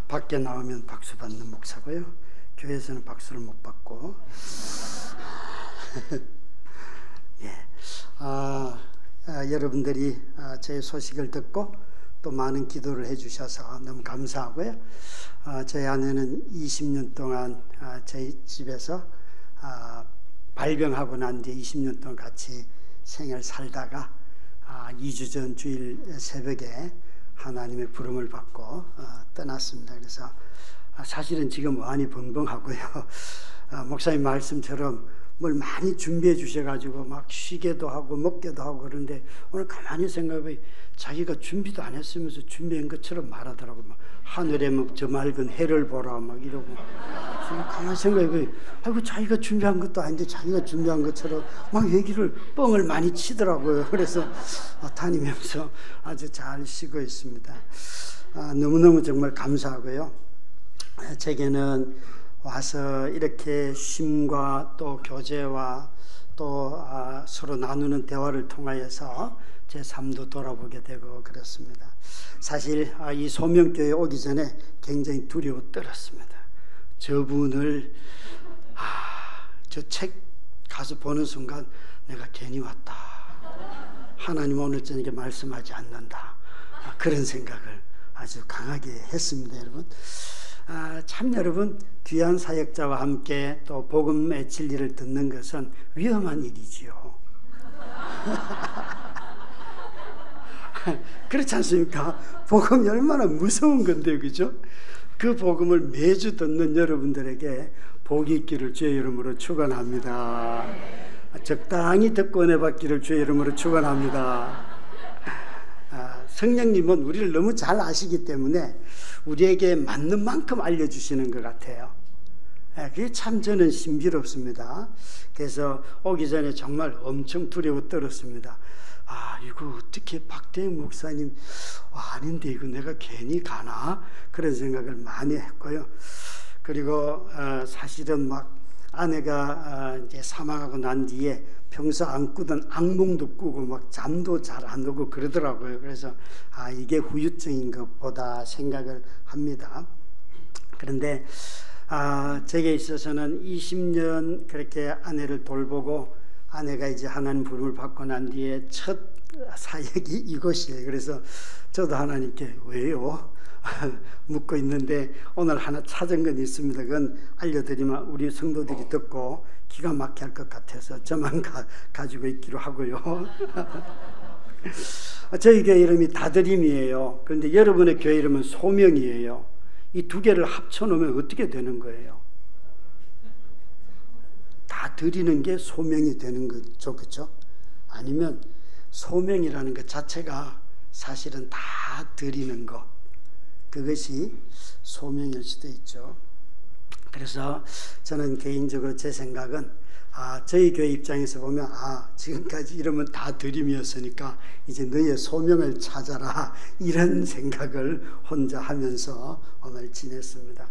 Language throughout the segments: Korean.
밖에 나오면 박수 받는 목사고요. 교회에서는 박수를 못 받고. 예. 여러분들이 제 소식을 듣고 또 많은 기도를 해주셔서 너무 감사하고요. 저희 아내는 20년 동안 저희 집에서 발병하고 난 뒤에 20년 동안 같이 생을 살다가 2주 전 주일 새벽에 하나님의 부름을 받고 떠났습니다. 그래서 사실은 지금 많이 벙벙하고요. 목사님 말씀처럼 뭘 많이 준비해 주셔가지고 막 쉬게도 하고 먹게도 하고 그런데 오늘 가만히 생각해 자기가 준비도 안 했으면서 준비한 것처럼 말하더라고요. 막 하늘에 뭐 저 맑은 해를 보라 막 이러고. 가만히 생각해 아이고 자기가 준비한 것도 아닌데 자기가 준비한 것처럼 막 얘기를 뻥을 많이 치더라고요. 그래서 다니면서 아주 잘 쉬고 있습니다. 너무너무 정말 감사하고요. 제게는 와서 이렇게 쉼과 또 교제와 또 서로 나누는 대화를 통하여서 제 삶도 돌아보게 되고 그렇습니다. 사실 이 소명교회 오기 전에 굉장히 두려워 떨었습니다. 저분을 저 책 가서 보는 순간 내가 괜히 왔다. 하나님 오늘 저녁에 말씀하지 않는다. 그런 생각을 아주 강하게 했습니다. 여러분. 참 여러분 귀한 사역자와 함께 또 복음의 진리를 듣는 것은 위험한 일이지요. 그렇지 않습니까? 복음이 얼마나 무서운 건데요, 그죠? 그 복음을 매주 듣는 여러분들에게 복이 있기를 주의 이름으로 축원합니다. 적당히 듣고 은혜 받기를 주의 이름으로 축원합니다. 성령님은 우리를 너무 잘 아시기 때문에 우리에게 맞는 만큼 알려주시는 것 같아요. 그게 참 저는 신비롭습니다. 그래서 오기 전에 정말 엄청 두려워 떨었습니다. 이거 어떻게 박대영 목사님 아닌데 이거 내가 괜히 가나? 그런 생각을 많이 했고요. 그리고 사실은 막 아내가 이제 사망하고 난 뒤에 평소 안 꾸던 악몽도 꾸고 막 잠도 잘 안 오고 그러더라고요. 그래서 이게 후유증인 것보다 생각을 합니다. 그런데 제게 있어서는 20년 그렇게 아내를 돌보고 아내가 이제 하나님 부름을 받고 난 뒤에 첫 사역이 이곳이에요. 그래서 저도 하나님께 왜요? 묻고 있는데 오늘 하나 찾은 건 있습니다. 그건 알려드리면 우리 성도들이 듣고 기가 막히게 할 것 같아서 저만 가지고 있기로 하고요. 저희 교회 이름이 다드림이에요. 그런데 여러분의 교회 이름은 소명이에요. 이 두 개를 합쳐놓으면 어떻게 되는 거예요? 다 드리는 게 소명이 되는 거죠, 그렇죠? 아니면 소명이라는 것 자체가 사실은 다 드리는 것, 그것이 소명일 수도 있죠. 그래서 저는 개인적으로 제 생각은 저희 교회 입장에서 보면 지금까지 이러면 다 드림이었으니까 이제 너의 소명을 찾아라, 이런 생각을 혼자 하면서 오늘 지냈습니다.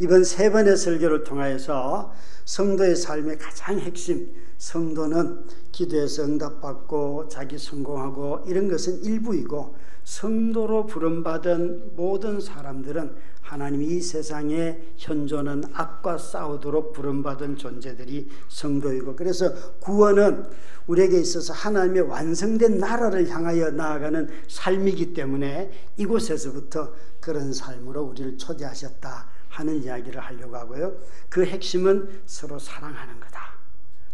이번 세 번의 설교를 통하여서 성도의 삶의 가장 핵심, 성도는 기도에서 응답받고 자기 성공하고 이런 것은 일부이고, 성도로 부름받은 모든 사람들은 하나님이 이 세상에 현존한 악과 싸우도록 부름받은 존재들이 성도이고, 그래서 구원은 우리에게 있어서 하나님의 완성된 나라를 향하여 나아가는 삶이기 때문에 이곳에서부터 그런 삶으로 우리를 초대하셨다 하는 이야기를 하려고 하고요. 그 핵심은 서로 사랑하는 거다.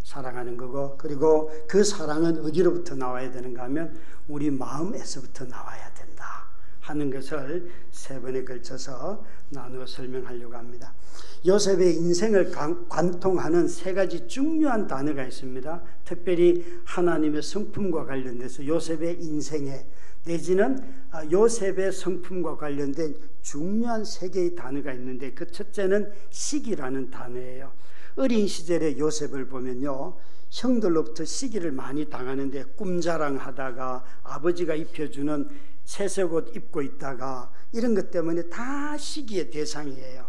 사랑하는 거고, 그리고 그 사랑은 어디로부터 나와야 되는가 하면 우리 마음에서부터 나와야 된다 하는 것을 세 번에 걸쳐서 나누어 설명하려고 합니다. 요셉의 인생을 관통하는 세 가지 중요한 단어가 있습니다. 특별히 하나님의 성품과 관련돼서 요셉의 인생에, 내지는 요셉의 성품과 관련된 중요한 세 개의 단어가 있는데, 그 첫째는 시기라는 단어예요. 어린 시절의 요셉을 보면요, 형들로부터 시기를 많이 당하는데 꿈자랑하다가 아버지가 입혀주는 새색옷 입고 있다가 이런 것 때문에 다 시기의 대상이에요.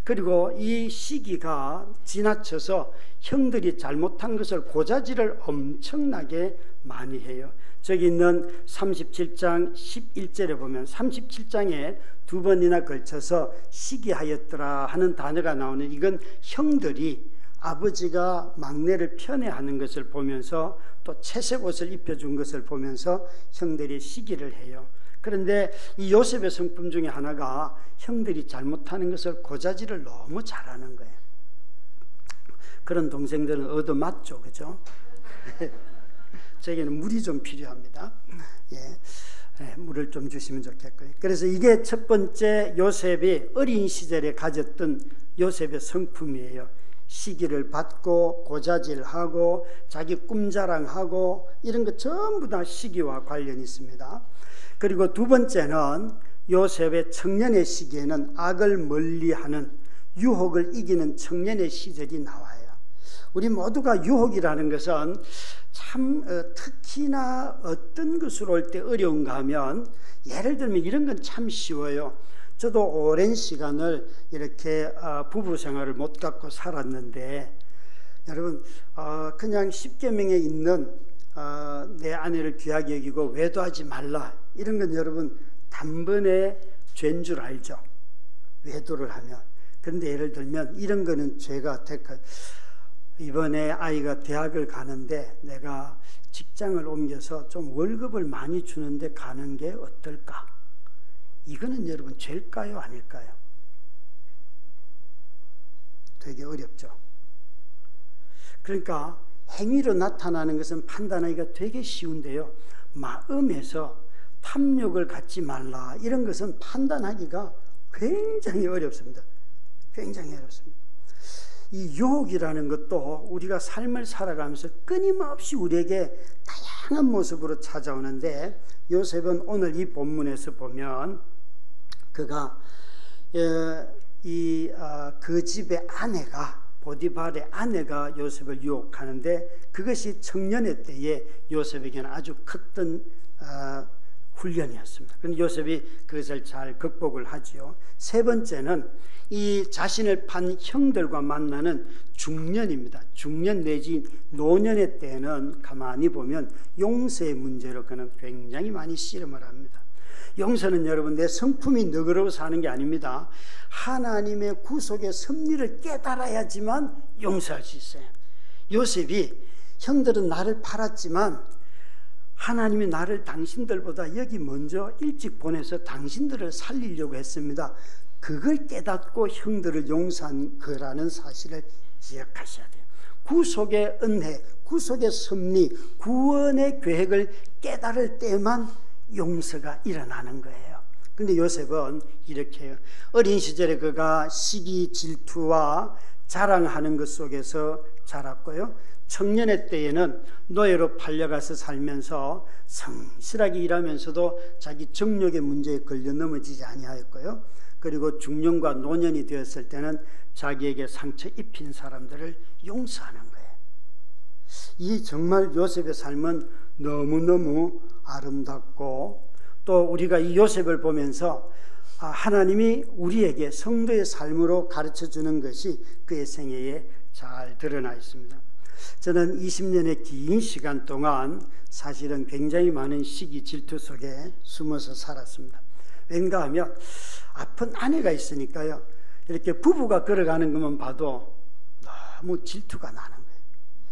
그리고 이 시기가 지나쳐서 형들이 잘못한 것을 고자질을 엄청나게 많이 해요. 저기 있는 37장 11절에 보면 37장에 두 번이나 걸쳐서 시기하였더라 하는 단어가 나오는, 이건 형들이 아버지가 막내를 편애하는 것을 보면서 또 채색 옷을 입혀준 것을 보면서 형들이 시기를 해요. 그런데 이 요셉의 성품 중에 하나가 형들이 잘못하는 것을 고자질을 너무 잘하는 거예요. 그런 동생들은 얻어맞죠, 그죠? 저에게는 물이 좀 필요합니다. 물을 좀 주시면 좋겠고요. 그래서 이게 첫 번째 요셉이 어린 시절에 가졌던 요셉의 성품이에요. 시기를 받고 고자질하고 자기 꿈자랑하고 이런 것 전부 다 시기와 관련이 있습니다. 그리고 두 번째는 요셉의 청년의 시기에는 악을 멀리하는, 유혹을 이기는 청년의 시절이 나와요. 우리 모두가 유혹이라는 것은 참 특히나 어떤 것으로 올 때 어려운가 하면, 예를 들면 이런 건 참 쉬워요. 저도 오랜 시간을 이렇게 부부 생활을 못 갖고 살았는데, 여러분 그냥 10계명에 있는 내 아내를 귀하게 여기고 외도하지 말라, 이런 건 여러분 단번에 죄인 줄 알죠, 외도를 하면. 그런데 예를 들면 이런 거는 죄가 될까, 이번에 아이가 대학을 가는데 내가 직장을 옮겨서 좀 월급을 많이 주는데 가는 게 어떨까? 이거는 여러분 죄일까요, 아닐까요? 되게 어렵죠. 그러니까 행위로 나타나는 것은 판단하기가 되게 쉬운데요, 마음에서 탐욕을 갖지 말라, 이런 것은 판단하기가 굉장히 어렵습니다. 굉장히 어렵습니다. 이 유혹이라는 것도 우리가 삶을 살아가면서 끊임없이 우리에게 다양한 모습으로 찾아오는데, 요셉은 오늘 이 본문에서 보면 그가 그 집의 아내가, 보디발의 아내가 요셉을 유혹하는데, 그것이 청년의 때에 요셉에게는 아주 컸던 훈련이었습니다. 그런데 요셉이 그것을 잘 극복을 하지요. 세 번째는 이 자신을 판 형들과 만나는 중년입니다. 중년 내지 노년의 때는 가만히 보면 용서의 문제로 그는 굉장히 많이 씨름을 합니다. 용서는 여러분 내 성품이 너그러워서 하는 게 아닙니다. 하나님의 구속의 섭리를 깨달아야지만 용서할 수 있어요. 요셉이 형들은 나를 팔았지만 하나님이 나를 당신들보다 여기 먼저 일찍 보내서 당신들을 살리려고 했습니다. 그걸 깨닫고 형들을 용서한 거라는 사실을 기억하셔야 돼요. 구속의 은혜, 구속의 섭리, 구원의 계획을 깨달을 때만 용서가 일어나는 거예요. 그런데 요셉은 이렇게 해요. 어린 시절에 그가 시기, 질투와 자랑하는 것 속에서 자랐고요, 청년의 때에는 노예로 팔려가서 살면서 성실하게 일하면서도 자기 정력의 문제에 걸려 넘어지지 아니하였고요, 그리고 중년과 노년이 되었을 때는 자기에게 상처 입힌 사람들을 용서하는 거예요. 이 정말 요셉의 삶은 너무너무 아름답고, 또 우리가 이 요셉을 보면서 하나님이 우리에게 성도의 삶으로 가르쳐주는 것이 그의 생애에 잘 드러나 있습니다. 저는 20년의 긴 시간 동안 사실은 굉장히 많은 시기, 질투 속에 숨어서 살았습니다. 왠가 하면 아픈 아내가 있으니까요, 이렇게 부부가 걸어가는 것만 봐도 너무 질투가 나는 거예요.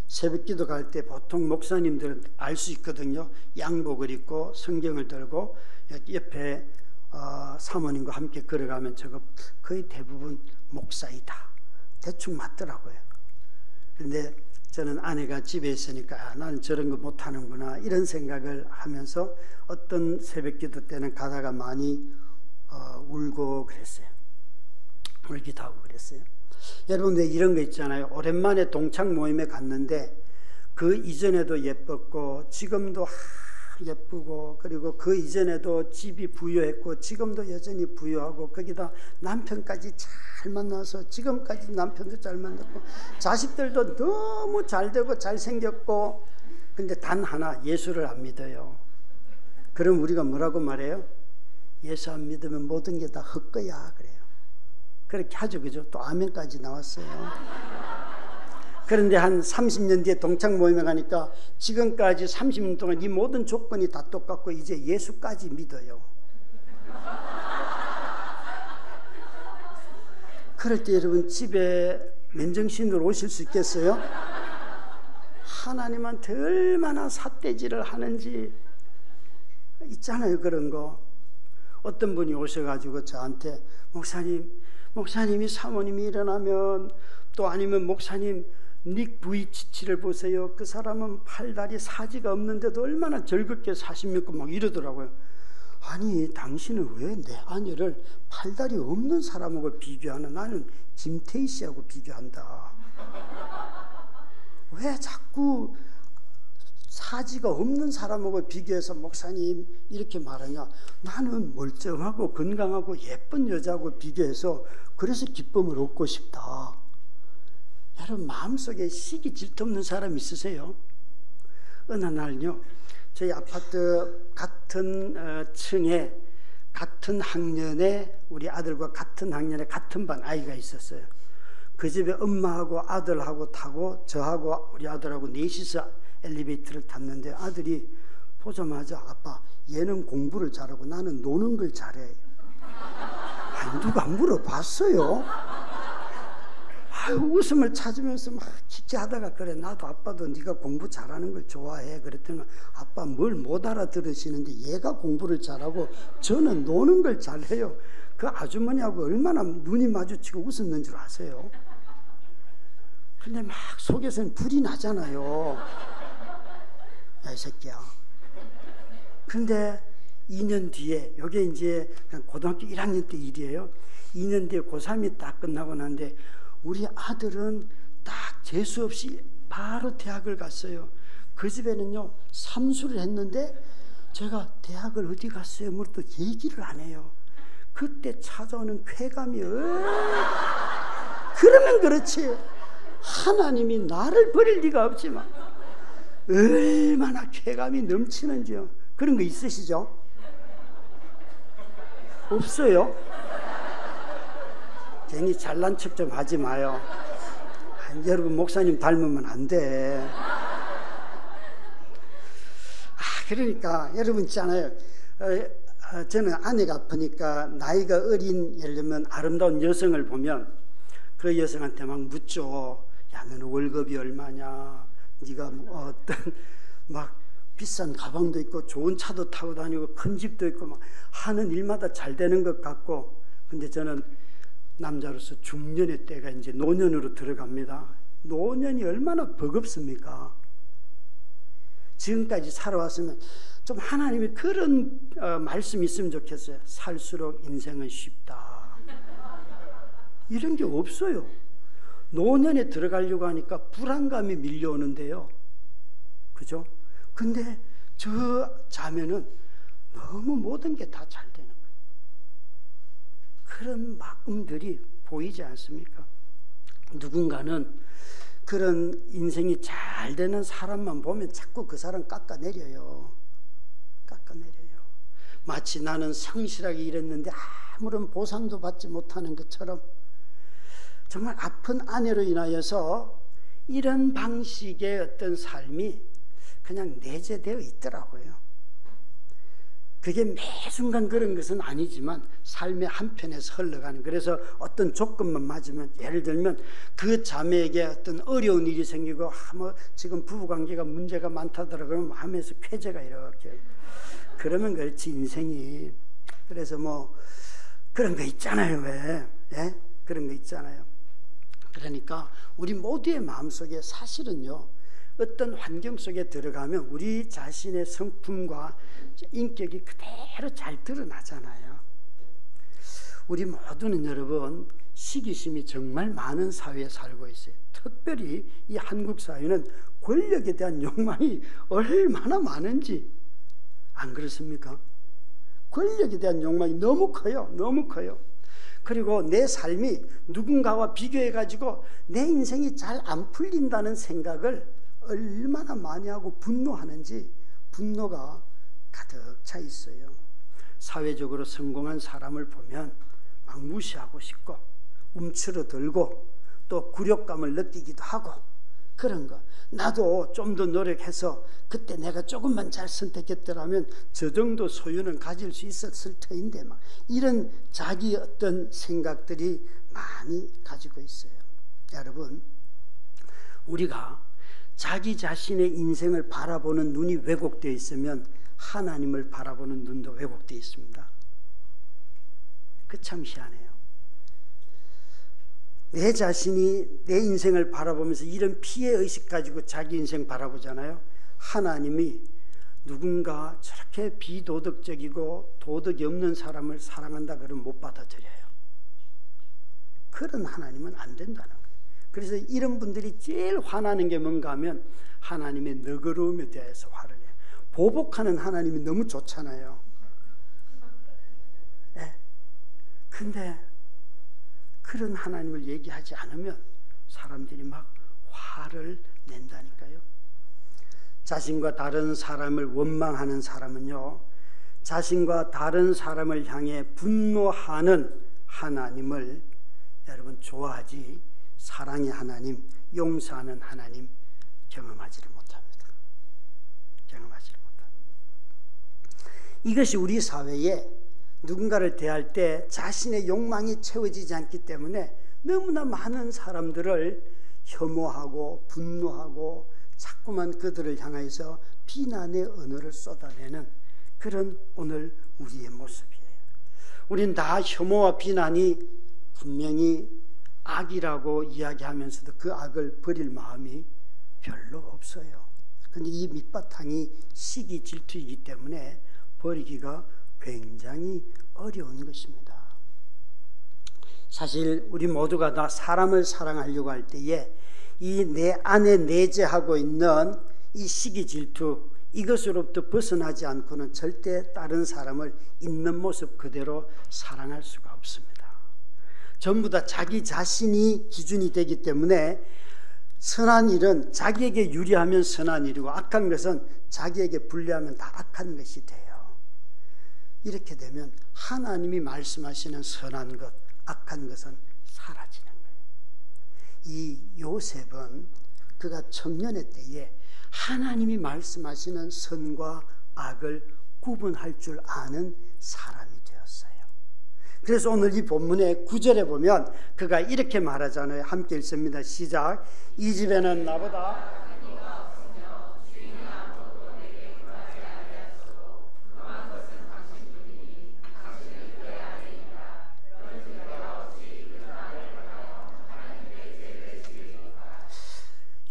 새벽기도 갈 때 보통 목사님들은 알 수 있거든요. 양복을 입고 성경을 들고 옆에 사모님과 함께 걸어가면 저거 거의 대부분 목사이다, 대충 맞더라고요. 그런데 저는 아내가 집에 있으니까 나는 저런 거 못하는구나, 이런 생각을 하면서 어떤 새벽기도 때는 가다가 많이 울고 그랬어요. 울기도 하고 그랬어요. 여러분 왜 이런 거 있잖아요. 오랜만에 동창 모임에 갔는데 그 이전에도 예뻤고 지금도 예쁘고, 그리고 그 이전에도 집이 부유했고 지금도 여전히 부유하고, 거기다 남편까지 잘 만나서 지금까지 남편도 잘 만났고 자식들도 너무 잘되고 잘생겼고, 근데 단 하나, 예수를 안 믿어요. 그럼 우리가 뭐라고 말해요? 예수 안 믿으면 모든 게 다 헛거야 그래요. 그렇게 하죠, 그죠? 또 아멘까지 나왔어요. 그런데 한 30년 뒤에 동창 모임에 가니까 지금까지 30년 동안 이 모든 조건이 다 똑같고 이제 예수까지 믿어요. 그럴 때 여러분 집에 맨정신으로 오실 수 있겠어요? 하나님한테 얼마나 삿대질을 하는지 있잖아요. 그런 거. 어떤 분이 오셔가지고 저한테 목사님이 사모님이 일어나면, 또 아니면 목사님 닉 부이치치를 보세요. 그 사람은 팔다리 사지가 없는데도 얼마나 즐겁게 사십니까? 막 이러더라고요. 아니 당신은 왜 내 아내를 팔다리 없는 사람하고 비교하나? 나는 김태희 씨하고 비교한다. 왜 자꾸 사지가 없는 사람하고 비교해서 목사님 이렇게 말하냐? 나는 멀쩡하고 건강하고 예쁜 여자하고 비교해서 그래서 기쁨을 얻고 싶다. 여러분 마음속에 시기 질투 없는 사람 있으세요? 어느 날요 저희 아파트 같은 층에 같은 학년에 우리 아들과 같은 학년에 같은 반 아이가 있었어요. 그 집에 엄마하고 아들하고 타고 저하고 우리 아들하고 넷이서 엘리베이터를 탔는데 아들이 보자마자 아빠 얘는 공부를 잘하고 나는 노는 걸 잘해. 아니, 누가 물어봤어요? 아유, 웃음을 찾으면서 막 기괴하다가 그래 나도 아빠도 네가 공부 잘하는 걸 좋아해. 그랬더니 아빠 뭘 못 알아들으시는데 얘가 공부를 잘하고 저는 노는 걸 잘해요. 그 아주머니하고 얼마나 눈이 마주치고 웃었는 줄 아세요? 근데 막 속에서는 불이 나잖아요. 야, 이 새끼야. 근데 2년 뒤에, 이게 이제 고등학교 1학년 때 일이에요. 2년 뒤에 고3이 딱 끝나고 나는데 우리 아들은 딱 재수 없이 바로 대학을 갔어요. 그 집에는요 3수를 했는데 제가 대학을 어디 갔어요? 또 얘기를 안 해요. 그때 찾아오는 쾌감이 그러면 그렇지 하나님이 나를 버릴 리가 없지만 얼마나 쾌감이 넘치는지요. 그런 거 있으시죠? 없어요? 괜히 잘난 척 좀 하지 마요. 여러분 목사님 닮으면 안 돼. 그러니까 여러분 있잖아요. 저는 아내가 아프니까 나이가 어린 예를 들면 아름다운 여성을 보면 그 여성한테 막 묻죠. 야 너는 월급이 얼마냐? 네가 뭐 어떤 막 비싼 가방도 있고 좋은 차도 타고 다니고 큰 집도 있고 막 하는 일마다 잘 되는 것 같고, 근데 저는 남자로서 중년의 때가 이제 노년으로 들어갑니다. 노년이 얼마나 버겁습니까? 지금까지 살아왔으면 좀 하나님이 그런 말씀이 있으면 좋겠어요. 살수록 인생은 쉽다. 이런 게 없어요. 노년에 들어가려고 하니까 불안감이 밀려오는데요. 그죠? 근데 저 자매는 너무 모든 게 다 잘 되는 거예요. 그런 마음들이 보이지 않습니까? 누군가는 그런 인생이 잘 되는 사람만 보면 자꾸 그 사람 깎아내려요. 깎아내려요. 마치 나는 성실하게 일했는데 아무런 보상도 받지 못하는 것처럼 정말 아픈 아내로 인하여서 이런 방식의 어떤 삶이 그냥 내재되어 있더라고요. 그게 매 순간 그런 것은 아니지만 삶의 한편에서 흘러가는, 그래서 어떤 조건만 맞으면, 예를 들면 그 자매에게 어떤 어려운 일이 생기고 뭐 지금 부부관계가 문제가 많다더라 그러면 마음에서 쾌재가 이렇게, 그러면 그렇지 인생이. 그래서 뭐 그런 거 있잖아요. 왜? 예? 그런 거 있잖아요. 그러니까 우리 모두의 마음속에 사실은요 어떤 환경 속에 들어가면 우리 자신의 성품과 인격이 그대로 잘 드러나잖아요. 우리 모두는 여러분 시기심이 정말 많은 사회에 살고 있어요. 특별히 이 한국 사회는 권력에 대한 욕망이 얼마나 많은지 안 그렇습니까? 권력에 대한 욕망이 너무 커요. 너무 커요. 그리고 내 삶이 누군가와 비교해가지고 내 인생이 잘 안 풀린다는 생각을 얼마나 많이 하고 분노하는지, 분노가 가득 차 있어요. 사회적으로 성공한 사람을 보면 막 무시하고 싶고 움츠러들고 또 굴욕감을 느끼기도 하고 그런 거. 나도 좀 더 노력해서 그때 내가 조금만 잘 선택했더라면 저 정도 소유는 가질 수 있었을 터인데 막 이런 자기 어떤 생각들이 많이 가지고 있어요. 여러분, 우리가 자기 자신의 인생을 바라보는 눈이 왜곡되어 있으면 하나님을 바라보는 눈도 왜곡되어 있습니다. 그 참 희한해요. 내 자신이 내 인생을 바라보면서 이런 피해의식 가지고 자기 인생 바라보잖아요. 하나님이 누군가 저렇게 비도덕적이고 도덕이 없는 사람을 사랑한다 그러면 못 받아들여요. 그런 하나님은 안 된다는 거예요. 그래서 이런 분들이 제일 화나는 게 뭔가 하면 하나님의 너그러움에 대해서 화를 내요. 보복하는 하나님이 너무 좋잖아요. 네. 근데 그런 하나님을 얘기하지 않으면 사람들이 막 화를 낸다니까요. 자신과 다른 사람을 원망하는 사람은요, 자신과 다른 사람을 향해 분노하는 하나님을 여러분 좋아하지 사랑의 하나님, 용서하는 하나님 경험하지를 못합니다. 경험하지를 못합니다. 이것이 우리 사회에 누군가를 대할 때 자신의 욕망이 채워지지 않기 때문에 너무나 많은 사람들을 혐오하고 분노하고 자꾸만 그들을 향해서 비난의 언어를 쏟아내는 그런 오늘 우리의 모습이에요. 우린 다 혐오와 비난이 분명히 악이라고 이야기하면서도 그 악을 버릴 마음이 별로 없어요. 그런데 이 밑바탕이 시기 질투이기 때문에 버리기가 굉장히 어려운 것입니다. 사실 우리 모두가 다 사람을 사랑하려고 할 때에 이 내 안에 내재하고 있는 이 시기 질투, 이것으로부터 벗어나지 않고는 절대 다른 사람을 있는 모습 그대로 사랑할 수가 없습니다. 전부 다 자기 자신이 기준이 되기 때문에 선한 일은 자기에게 유리하면 선한 일이고 악한 것은 자기에게 불리하면 다 악한 것이 돼요. 이렇게 되면 하나님이 말씀하시는 선한 것, 악한 것은 사라지는 거예요. 이 요셉은 그가 청년의 때에 하나님이 말씀하시는 선과 악을 구분할 줄 아는 사람이 되었어요. 그래서 오늘 이 본문의 9절에 보면 그가 이렇게 말하잖아요. 함께 읽습니다. 시작. 이 집에는 나보다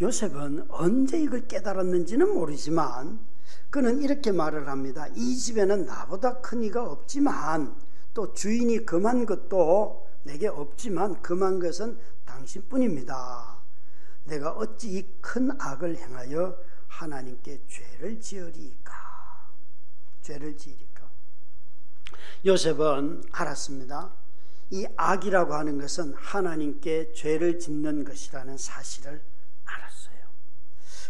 요셉은 언제 이걸 깨달았는지는 모르지만 그는 이렇게 말을 합니다. 이 집에는 나보다 큰 이가 없지만 또 주인이 금한 것도 내게 없지만 금한 것은 당신뿐입니다. 내가 어찌 이 큰 악을 행하여 하나님께 죄를 지으리까? 죄를 지으리까? 요셉은 알았습니다. 이 악이라고 하는 것은 하나님께 죄를 짓는 것이라는 사실을 알았어요.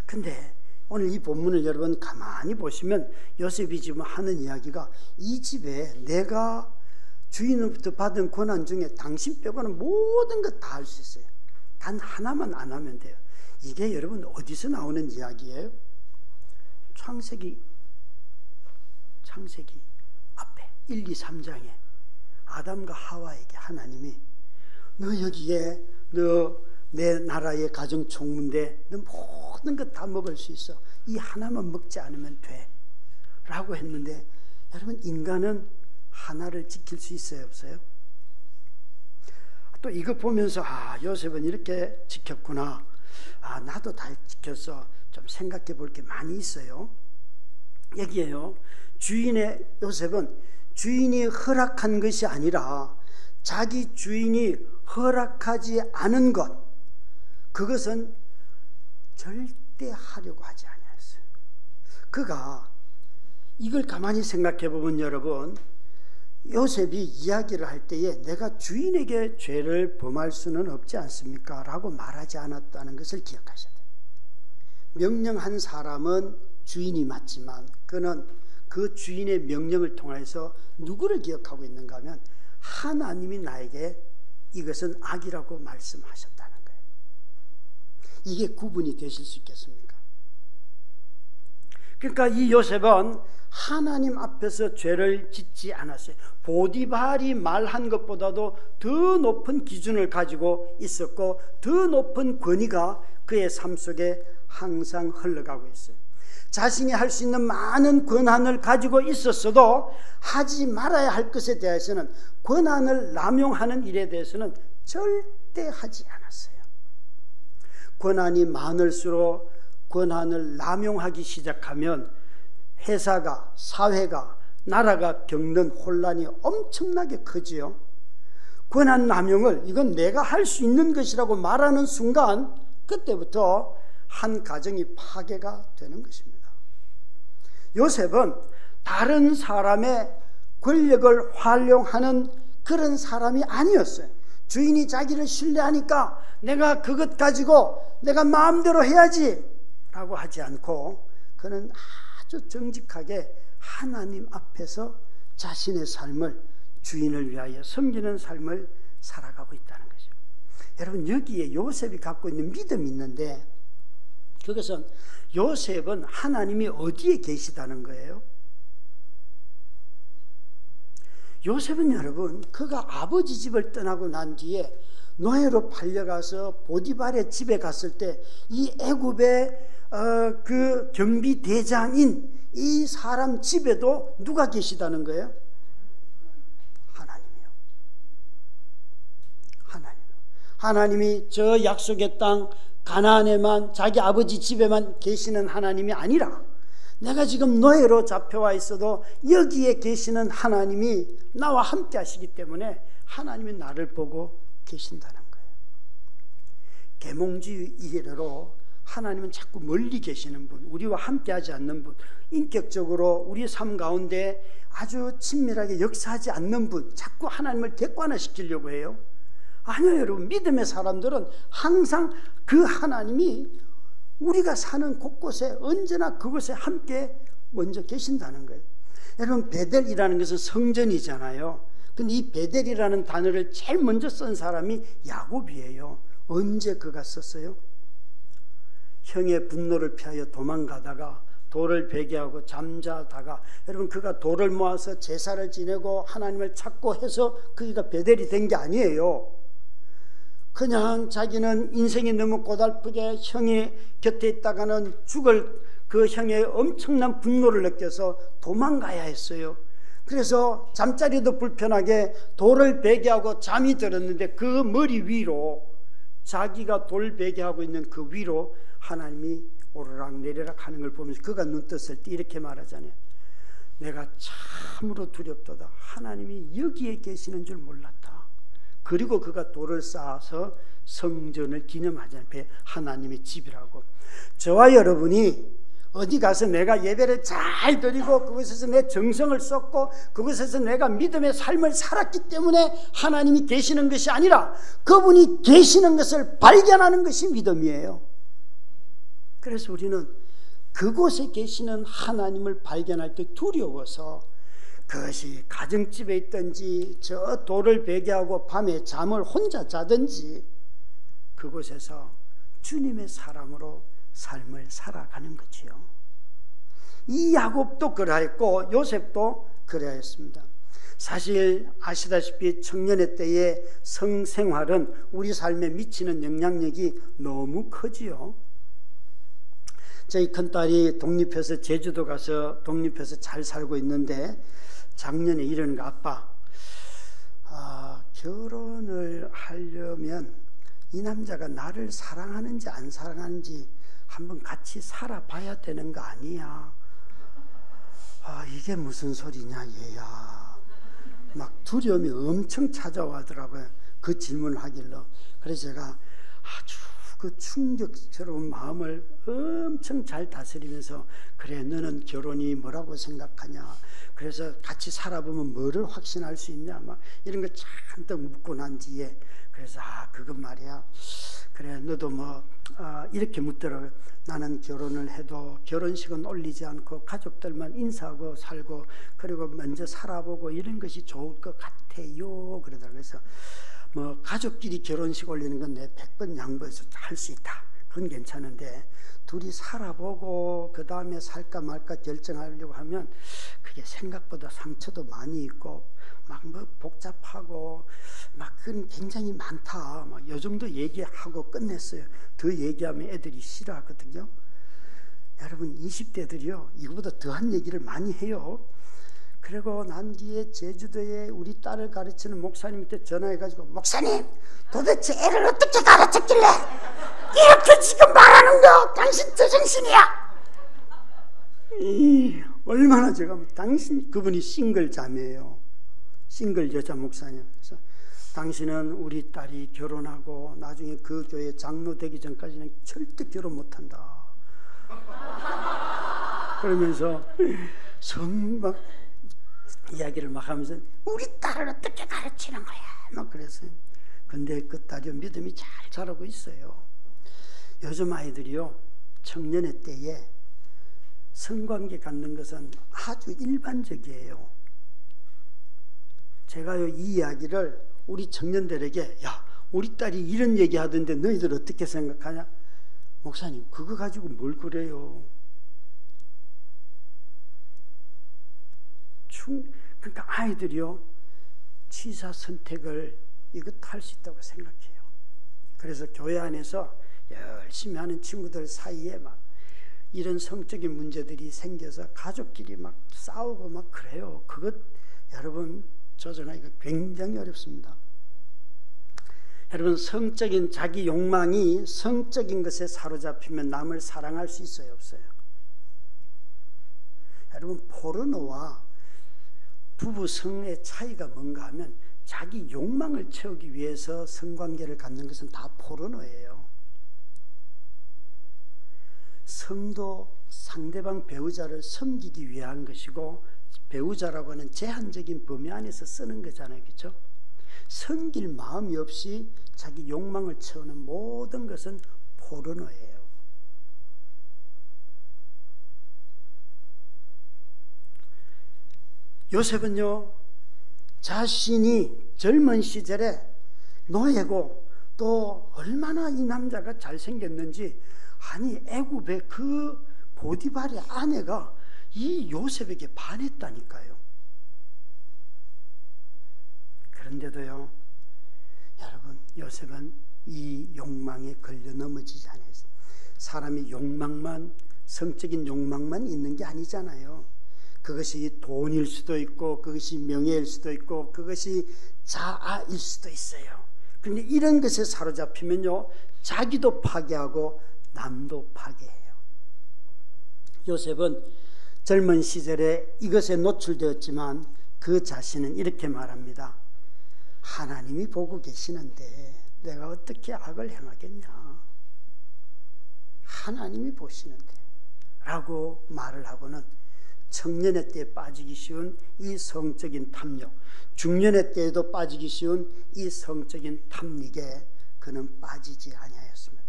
근데 오늘 이 본문을 여러분 가만히 보시면 요셉이 지금 하는 이야기가 이 집에 내가 주인으로부터 받은 권한 중에 당신 빼고는 모든 것 다 할 수 있어요. 단 하나만 안 하면 돼요. 이게 여러분 어디서 나오는 이야기예요? 창세기 앞에 1, 2, 3장에 아담과 하와에게 하나님이 너 여기에 너 내 나라의 가정 총무인데 너 모든 것 다 먹을 수 있어. 이 하나만 먹지 않으면 돼 라고 했는데 여러분 인간은 하나를 지킬 수 있어요 없어요? 또 이거 보면서 요셉은 이렇게 지켰구나, 나도 다 지켰어, 좀 생각해 볼 게 많이 있어요. 여기에요, 주인의 요셉은 주인이 허락한 것이 아니라 자기 주인이 허락하지 않은 것, 그것은 절대 하려고 하지 않았어요. 그가 이걸 가만히 생각해 보면 여러분, 요셉이 이야기를 할 때에 내가 주인에게 죄를 범할 수는 없지 않습니까? 라고 말하지 않았다는 것을 기억하셔야 돼요. 명령한 사람은 주인이 맞지만 그는 그 주인의 명령을 통해서 누구를 기억하고 있는가 하면 하나님이 나에게 이것은 악이라고 말씀하셨다는 거예요. 이게 구분이 되실 수 있겠습니까? 그러니까 이 요셉은 하나님 앞에서 죄를 짓지 않았어요. 보디발이 말한 것보다도 더 높은 기준을 가지고 있었고 더 높은 권위가 그의 삶 속에 항상 흘러가고 있어요. 자신이 할 수 있는 많은 권한을 가지고 있었어도 하지 말아야 할 것에 대해서는, 권한을 남용하는 일에 대해서는 절대 하지 않았어요. 권한이 많을수록 권한을 남용하기 시작하면 회사가, 사회가, 나라가 겪는 혼란이 엄청나게 크지요. 권한 남용을 이건 내가 할 수 있는 것이라고 말하는 순간 그때부터 한 가정이 파괴가 되는 것입니다. 요셉은 다른 사람의 권력을 활용하는 그런 사람이 아니었어요. 주인이 자기를 신뢰하니까 내가 그것 가지고 내가 마음대로 해야지 라고 하지 않고 그는 아주 정직하게 하나님 앞에서 자신의 삶을 주인을 위하여 섬기는 삶을 살아가고 있다는 거죠. 여러분, 여기에 요셉이 갖고 있는 믿음이 있는데 그것은 요셉은 하나님이 어디에 계시다는 거예요? 요셉은 여러분, 그가 아버지 집을 떠나고 난 뒤에 노예로 팔려가서 보디발의 집에 갔을 때 이 애굽의 그 경비대장인 이 사람 집에도 누가 계시다는 거예요? 하나님이요. 하나님이 저 약속의 땅 가나안에만, 자기 아버지 집에만 계시는 하나님이 아니라 내가 지금 노예로 잡혀와 있어도 여기에 계시는 하나님이 나와 함께 하시기 때문에 하나님이 나를 보고 계신다는 거예요. 계몽주의 이래로 하나님은 자꾸 멀리 계시는 분, 우리와 함께 하지 않는 분, 인격적으로 우리 삶 가운데 아주 친밀하게 역사하지 않는 분, 자꾸 하나님을 객관화시키려고 해요. 아니요, 여러분. 믿음의 사람들은 항상 그 하나님이 우리가 사는 곳곳에 언제나 그곳에 함께 먼저 계신다는 거예요. 여러분, 베델이라는 것은 성전이잖아요. 근데 이 베델이라는 단어를 제일 먼저 쓴 사람이 야곱이에요. 언제 그가 썼어요? 형의 분노를 피하여 도망가다가 돌을 베개하고 잠자다가, 여러분, 그가 돌을 모아서 제사를 지내고 하나님을 찾고 해서 그가 베델이 된 게 아니에요. 그냥 자기는 인생이 너무 고달프게 형이 곁에 있다가는 죽을 그 형의 엄청난 분노를 느껴서 도망가야 했어요. 그래서 잠자리도 불편하게 돌을 베개하고 잠이 들었는데 그 머리 위로, 자기가 돌 베개하고 있는 그 위로 하나님이 오르락 내리락 하는 걸 보면서 그가 눈 떴을 때 이렇게 말하잖아요. 내가 참으로 두렵도다. 하나님이 여기에 계시는 줄 몰랐다. 그리고 그가 돌을 쌓아서 성전을 기념하잖아요. 하나님의 집이라고. 저와 여러분이 어디 가서 내가 예배를 잘 드리고 그곳에서 내 정성을 쏟고 그곳에서 내가 믿음의 삶을 살았기 때문에 하나님이 계시는 것이 아니라 그분이 계시는 것을 발견하는 것이 믿음이에요. 그래서 우리는 그곳에 계시는 하나님을 발견할 때 두려워서, 그것이 가정집에 있든지 저 돌을 베개하고 밤에 잠을 혼자 자든지 그곳에서 주님의 사람으로 삶을 살아가는 거지요. 이 야곱도 그러했고 요셉도 그러했습니다. 사실 아시다시피 청년의 때의 성생활은 우리 삶에 미치는 영향력이 너무 크지요. 저희 큰딸이 독립해서 제주도 가서 독립해서 잘 살고 있는데 작년에 이러는 거, 아빠, 결혼을 하려면 이 남자가 나를 사랑하는지 안 사랑하는지 한번 같이 살아봐야 되는 거 아니야? 이게 무슨 소리냐 얘야. 막 두려움이 엄청 찾아와더라고요. 그 질문을 하길래. 그래서 제가 아주 그 충격스러운 마음을 엄청 잘 다스리면서, 그래, 너는 결혼이 뭐라고 생각하냐, 그래서 같이 살아보면 뭐를 확신할 수 있냐, 막 이런 거 잔뜩 묻고 난 뒤에, 그래서 그건 말이야, 그래, 너도 뭐 이렇게 묻더라고요. 나는 결혼을 해도 결혼식은 올리지 않고 가족들만 인사하고 살고 그리고 먼저 살아보고 이런 것이 좋을 것 같아요. 그러더라고요. 그래서 뭐 가족끼리 결혼식 올리는 건 내 100번 양보해서 할 수 있다. 그건 괜찮은데 둘이 살아보고 그 다음에 살까 말까 결정하려고 하면 그게 생각보다 상처도 많이 있고 막 뭐 복잡하고 막 그건 굉장히 많다. 막 요 정도 얘기하고 끝냈어요. 더 얘기하면 애들이 싫어하거든요. 여러분 20대들이요 이거보다 더한 얘기를 많이 해요. 그리고 난 뒤에 제주도에 우리 딸을 가르치는 목사님한테 전화해가지고 목사님 도대체 애를 어떻게 가르쳤길래 이렇게 지금 말하는 거 당신 제정신이야. 얼마나 제가 당신 그분이 싱글 자매예요. 싱글 여자 목사님. 그래서 당신은 우리 딸이 결혼하고 나중에 그 교회 장로 되기 전까지는 절대 결혼 못한다. 그러면서 막 이야기를 막 하면서 우리 딸을 어떻게 가르치는 거야 막 그랬어요. 근데 그 딸이 믿음이 잘 자라고 있어요. 요즘 아이들이요 청년의 때에 성관계 갖는 것은 아주 일반적이에요. 제가요 이 이야기를 우리 청년들에게 야 우리 딸이 이런 얘기 하던데 너희들 어떻게 생각하냐? 목사님 그거 가지고 뭘 그래요? 그러니까 아이들이요 취사 선택을 이것 할 수 있다고 생각해요. 그래서 교회 안에서 열심히 하는 친구들 사이에 막 이런 성적인 문제들이 생겨서 가족끼리 막 싸우고 막 그래요. 그것 여러분 조정하기가 굉장히 어렵습니다. 여러분 성적인 자기 욕망이 성적인 것에 사로잡히면 남을 사랑할 수 있어요 없어요? 여러분 포르노와 부부 성의 차이가 뭔가 하면 자기 욕망을 채우기 위해서 성관계를 갖는 것은 다 포르노예요. 성도 상대방 배우자를 섬기기 위한 것이고 배우자라고 하는 제한적인 범위 안에서 쓰는 거잖아요. 그렇죠? 섬길 마음이 없이 자기 욕망을 채우는 모든 것은 포르노예요. 요셉은요 자신이 젊은 시절에 노예고 또 얼마나 이 남자가 잘생겼는지 아니 애굽의 그 보디발의 아내가 이 요셉에게 반했다니까요. 그런데도요 여러분 요셉은 이 욕망에 걸려 넘어지지 않았어요. 사람이 욕망만 성적인 욕망만 있는 게 아니잖아요. 그것이 돈일 수도 있고 그것이 명예일 수도 있고 그것이 자아일 수도 있어요. 그런데 이런 것에 사로잡히면요 자기도 파괴하고 남도 파괴해요. 요셉은 젊은 시절에 이것에 노출되었지만 그 자신은 이렇게 말합니다. 하나님이 보고 계시는데 내가 어떻게 악을 행하겠냐. 하나님이 보시는데 라고 말을 하고는 청년의 때에 빠지기 쉬운 이 성적인 탐욕, 중년의 때에도 빠지기 쉬운 이 성적인 탐닉에 그는 빠지지 아니하였습니다.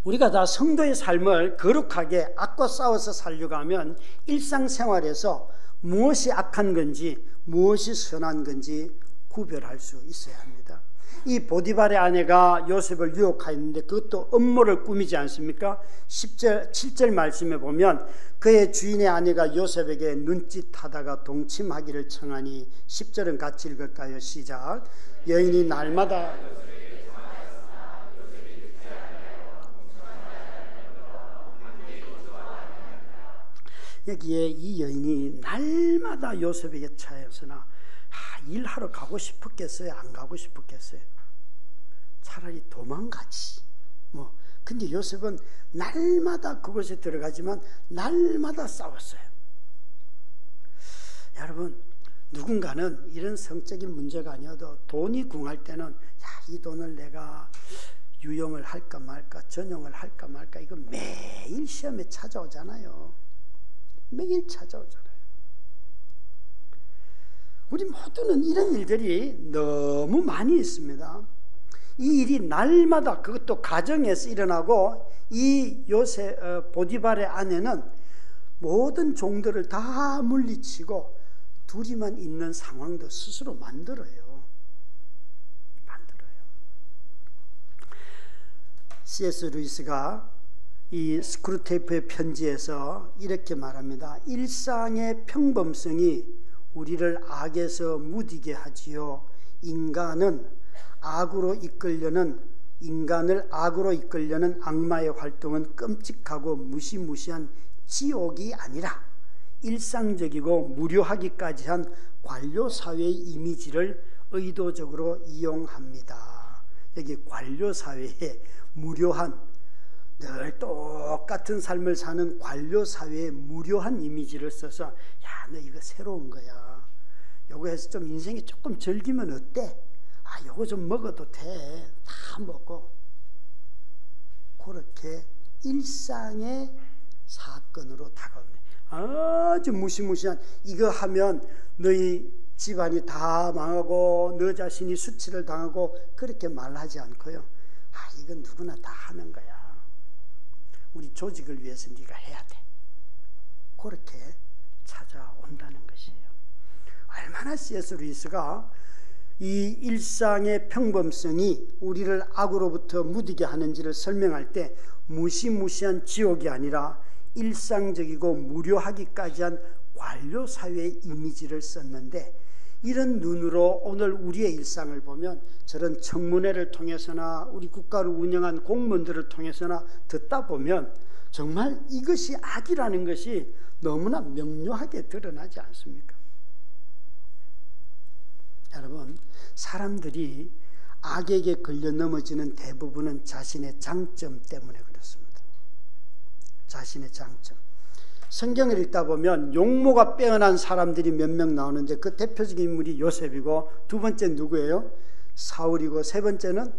우리가 다 성도의 삶을 거룩하게 악과 싸워서 살려고 하면 일상생활에서 무엇이 악한 건지 무엇이 선한 건지 구별할 수 있어야 합니다. 이 보디발의 아내가 요셉을 유혹하였는데 그것도 음모를 꾸미지 않습니까? 7절 말씀에 보면 그의 주인의 아내가 요셉에게 눈짓하다가 동침하기를 청하니 10절은 같이 읽을까요? 시작. 여인이 날마다 여기에 이 여인이 날마다 요셉에게 차였으나 일하러 가고 싶었겠어요? 안 가고 싶었겠어요? 차라리 도망가지. 근데 요셉은 날마다 그곳에 들어가지만 날마다 싸웠어요. 여러분 누군가는 이런 성적인 문제가 아니어도 돈이 궁할 때는 이 돈을 내가 유용을 할까 말까 전용을 할까 말까 이거 매일 시험에 찾아오잖아요. 매일 찾아오잖아요. 우리 모두는 이런 일들이 너무 많이 있습니다. 이 일이 날마다 그것도 가정에서 일어나고 이 요셉 보디발의 아내는 모든 종들을 다 물리치고 둘이만 있는 상황도 스스로 만들어요. C.S. 루이스가 이 스크루테이프의 편지에서 이렇게 말합니다. 일상의 평범성이 우리를 악에서 무디게 하지요. 인간을 악으로 이끌려는 악마의 활동은 끔찍하고 무시무시한 지옥이 아니라 일상적이고 무료하기까지 한 관료사회의 이미지를 의도적으로 이용합니다. 여기 관료사회의 무료한, 늘 똑같은 삶을 사는 관료사회의 무료한 이미지를 써서 야, 너 이거 새로운 거야. 요거 해서 좀 인생이 조금 즐기면 어때? 아, 요거 좀 먹어도 돼. 다 먹어. 그렇게 일상의 사건으로 다가옵니다. 아주 무시무시한, 이거 하면 너희 집안이 다 망하고 너 자신이 수치를 당하고 그렇게 말하지 않고요. 아, 이건 누구나 다 하는 거야. 우리 조직을 위해서 네가 해야 돼. 그렇게 찾아온다는 것이에요. 얼마나 C.S. 루이스가 이 일상의 평범성이 우리를 악으로부터 무디게 하는지를 설명할 때 무시무시한 지옥이 아니라 일상적이고 무료하기까지 한 관료사회의 이미지를 썼는데, 이런 눈으로 오늘 우리의 일상을 보면 저런 청문회를 통해서나 우리 국가를 운영한 공무원들을 통해서나 듣다 보면 정말 이것이 악이라는 것이 너무나 명료하게 드러나지 않습니까? 여러분, 사람들이 악에게 걸려 넘어지는 대부분은 자신의 장점 때문에 그렇습니다. 자신의 장점. 성경을 읽다 보면 용모가 빼어난 사람들이 몇 명 나오는데 그 대표적인 인물이 요셉이고, 두 번째 누구예요? 사울이고, 세 번째는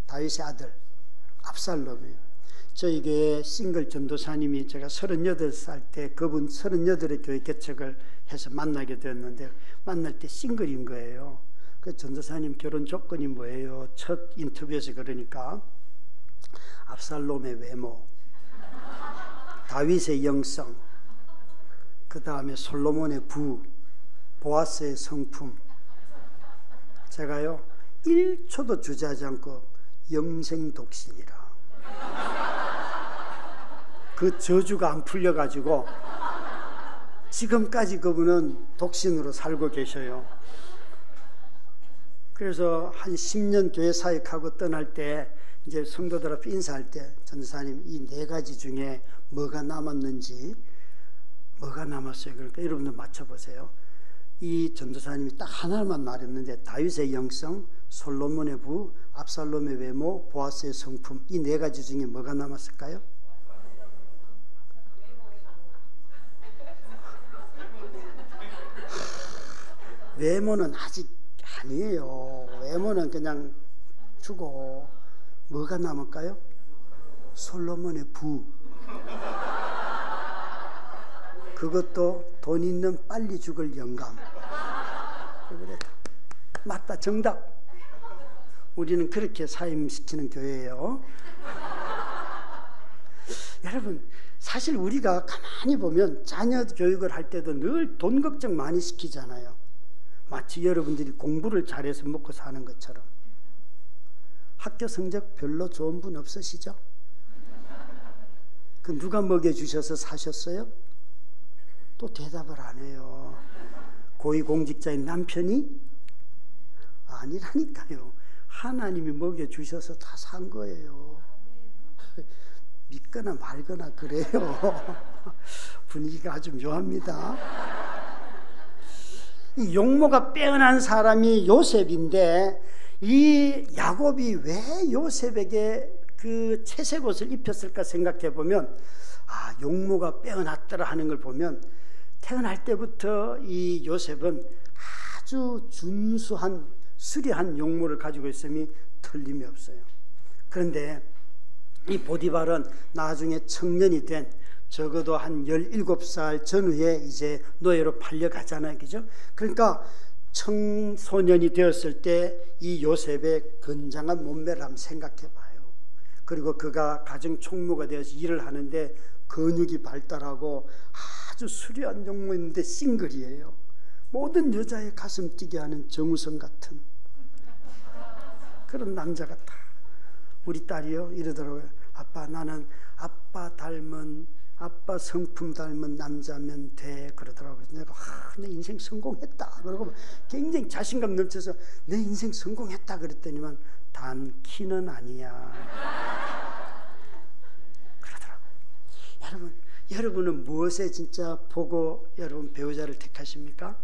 다윗의 아들 압살롬이에요. 저희 교회 싱글 전도사님이 제가 38살 때 그분 38의 교회 개척을 해서 만나게 되었는데, 만날 때 싱글인 거예요. 그 전도사님 결혼 조건이 뭐예요? 첫 인터뷰에서 그러니까 압살롬의 외모, 다윗의 영성, 그 다음에 솔로몬의 부, 보아스의 성품. 제가요 1초도 주저하지 않고 영생독신이라, 그 저주가 안 풀려가지고 지금까지 그분은 독신으로 살고 계셔요. 그래서 한 10년 교회 사역하고 떠날 때 이제 성도들 앞에 인사할 때 전도사님 이 4가지 중에 뭐가 남았는지, 뭐가 남았어요? 그러니까 여러분들 맞춰보세요. 이 전도사님이 딱 하나만 말했는데 다윗의 영성, 솔로몬의 부, 압살롬의 외모, 보아스의 성품, 이 4가지 중에 뭐가 남았을까요? 외모는 아직 아니에요. 외모는 그냥 주고, 뭐가 남을까요? 솔로몬의 부. 그것도 돈 있는 빨리 죽을 영감. 그래, 맞다, 정답. 우리는 그렇게 사임시키는 교회예요. 여러분, 사실 우리가 가만히 보면 자녀 교육을 할 때도 늘 돈 걱정 많이 시키잖아요. 마치 여러분들이 공부를 잘해서 먹고 사는 것처럼. 학교 성적 별로 좋은 분 없으시죠? 그 누가 먹여주셔서 사셨어요? 또 대답을 안 해요. 고위공직자인 남편이? 아니라니까요. 하나님이 먹여주셔서 다 산 거예요. 믿거나 말거나 그래요. 분위기가 아주 묘합니다. 이 용모가 빼어난 사람이 요셉인데, 이 야곱이 왜 요셉에게 그 채색 옷을 입혔을까 생각해 보면, 아, 용모가 빼어났더라 하는 걸 보면 태어날 때부터 이 요셉은 아주 준수한 수려한 용모를 가지고 있음이 틀림이 없어요. 그런데 이 보디발은 나중에 청년이 된, 적어도 한 17살 전후에 이제 노예로 팔려가잖아요. 그죠? 그러니까 청소년이 되었을 때 이 요셉의 건장한 몸매를 한번 생각해 봐요. 그리고 그가 가정 총무가 되어서 일을 하는데 근육이 발달하고 아주 수려한 용모인데 싱글이에요. 모든 여자의 가슴 뛰게 하는 정우성 같은 그런 남자 같아. 우리 딸이요 이러더라고요. 아빠, 나는 아빠 성품 닮은 남자면 돼 그러더라고요. 내가 내 인생 성공했다 그러고 굉장히 자신감 넘쳐서 내 인생 성공했다 그랬더니만 단 키는 아니야 그러더라고요. 여러분은 무엇에 진짜 보고 여러분 배우자를 택하십니까?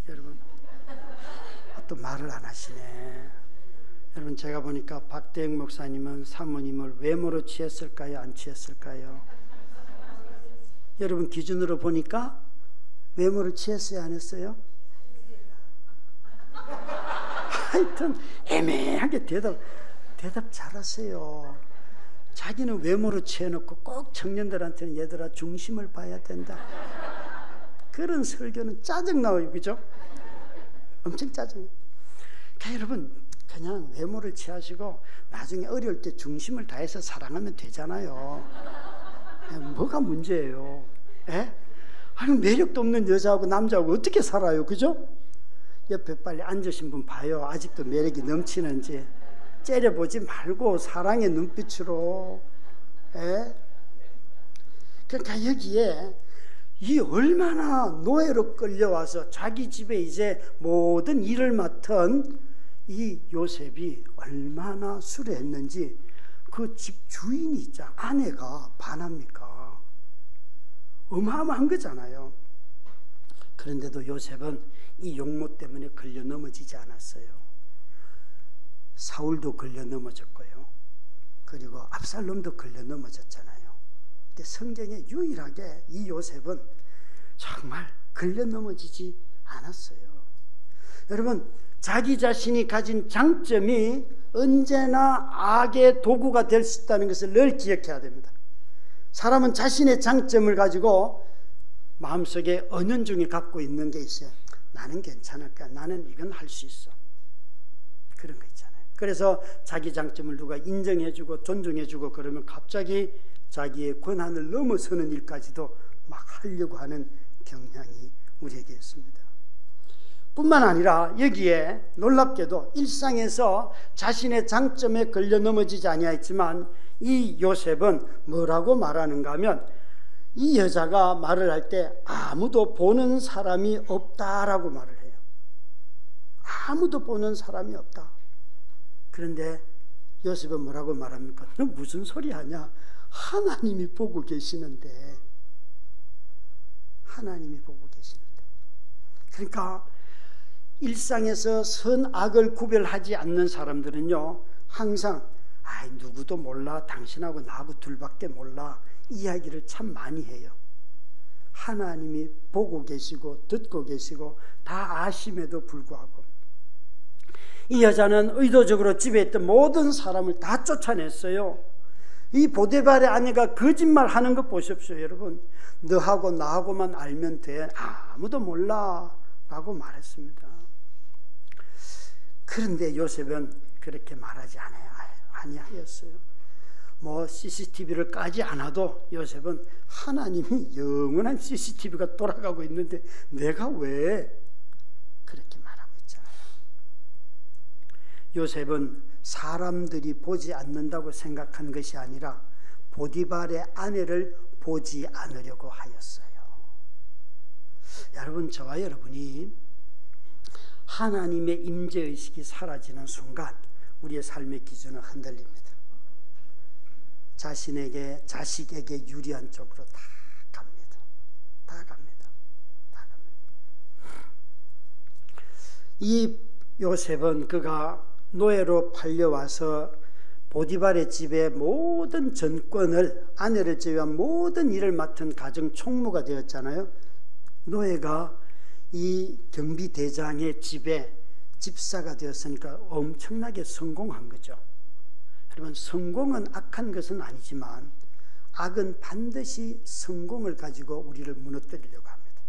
여러분 또 말을 안 하시네. 여러분 제가 보니까 박대영 목사님은 사모님을 외모로 취했을까요? 안 취했을까요? 여러분 기준으로 보니까 외모를 취했어요? 안 했어요? 하여튼 애매하게 대답 잘하세요. 자기는 외모로 취해놓고 꼭 청년들한테는 얘들아 중심을 봐야 된다. 그런 설교는 짜증나요. 그죠? 엄청 짜증나요. 그러니까 여러분 그냥 외모를 취하시고 나중에 어려울 때 중심을 다해서 사랑하면 되잖아요. 뭐가 문제예요? 에? 아니 매력도 없는 여자하고 남자하고 어떻게 살아요? 그죠? 옆에 빨리 앉으신 분 봐요. 아직도 매력이 넘치는지. 째려보지 말고 사랑의 눈빛으로. 에? 그러니까 여기에 이 얼마나 노예로 끌려와서 자기 집에 이제 모든 일을 맡은 이 요셉이 얼마나 수려했는지 그 집 주인이 있잖아. 아내가 반합니까? 어마어마한 거잖아요. 그런데도 요셉은 이 용모 때문에 걸려 넘어지지 않았어요. 사울도 걸려 넘어졌고요. 그리고 압살롬도 걸려 넘어졌잖아요. 근데 성경에 유일하게 이 요셉은 정말 걸려 넘어지지 않았어요. 여러분 자기 자신이 가진 장점이 언제나 악의 도구가 될 수 있다는 것을 늘 기억해야 됩니다. 사람은 자신의 장점을 가지고 마음속에 은연중에 갖고 있는 게 있어요. 나는 괜찮을까? 나는 이건 할 수 있어. 그런 거 있잖아요. 그래서 자기 장점을 누가 인정해주고 존중해주고 그러면 갑자기 자기의 권한을 넘어서는 일까지도 막 하려고 하는 경향이 우리에게 있습니다. 뿐만 아니라 여기에 놀랍게도 일상에서 자신의 장점에 걸려 넘어지지 아니했지만 이 요셉은 뭐라고 말하는가 하면 이 여자가 말을 할 때 아무도 보는 사람이 없다라고 말을 해요. 아무도 보는 사람이 없다. 그런데 요셉은 뭐라고 말합니까? 너 무슨 소리 하냐? 하나님이 보고 계시는데. 하나님이 보고 계시는데. 그러니까 일상에서 선악을 구별하지 않는 사람들은요 항상 누구도 몰라, 당신하고 나하고 둘밖에 몰라 이야기를 참 많이 해요. 하나님이 보고 계시고 듣고 계시고 다 아심에도 불구하고 이 여자는 의도적으로 집에 있던 모든 사람을 다 쫓아냈어요. 이 보디발의 아내가 거짓말하는 것 보십시오. 여러분 너하고 나하고만 알면 돼, 아무도 몰라 라고 말했습니다. 그런데 요셉은 그렇게 말하지 아니하였어요. 뭐 CCTV를 까지 않아도 요셉은 하나님이 영원한 CCTV가 돌아가고 있는데 내가 왜 그렇게 말하고 있잖아요. 요셉은 사람들이 보지 않는다고 생각한 것이 아니라 보디발의 아내를 보지 않으려고 하였어요. 여러분 저와 여러분이 하나님의 임재의식이 사라지는 순간 우리의 삶의 기준은 흔들립니다. 자식에게 유리한 쪽으로 다 갑니다. 이 요셉은 그가 노예로 팔려와서 보디발의 집에 모든 전권을, 아내를 제외한 모든 일을 맡은 가정 총무가 되었잖아요. 노예가 이 경비대장의 집에 집사가 되었으니까 엄청나게 성공한 거죠. 여러분 성공은 악한 것은 아니지만 악은 반드시 성공을 가지고 우리를 무너뜨리려고 합니다.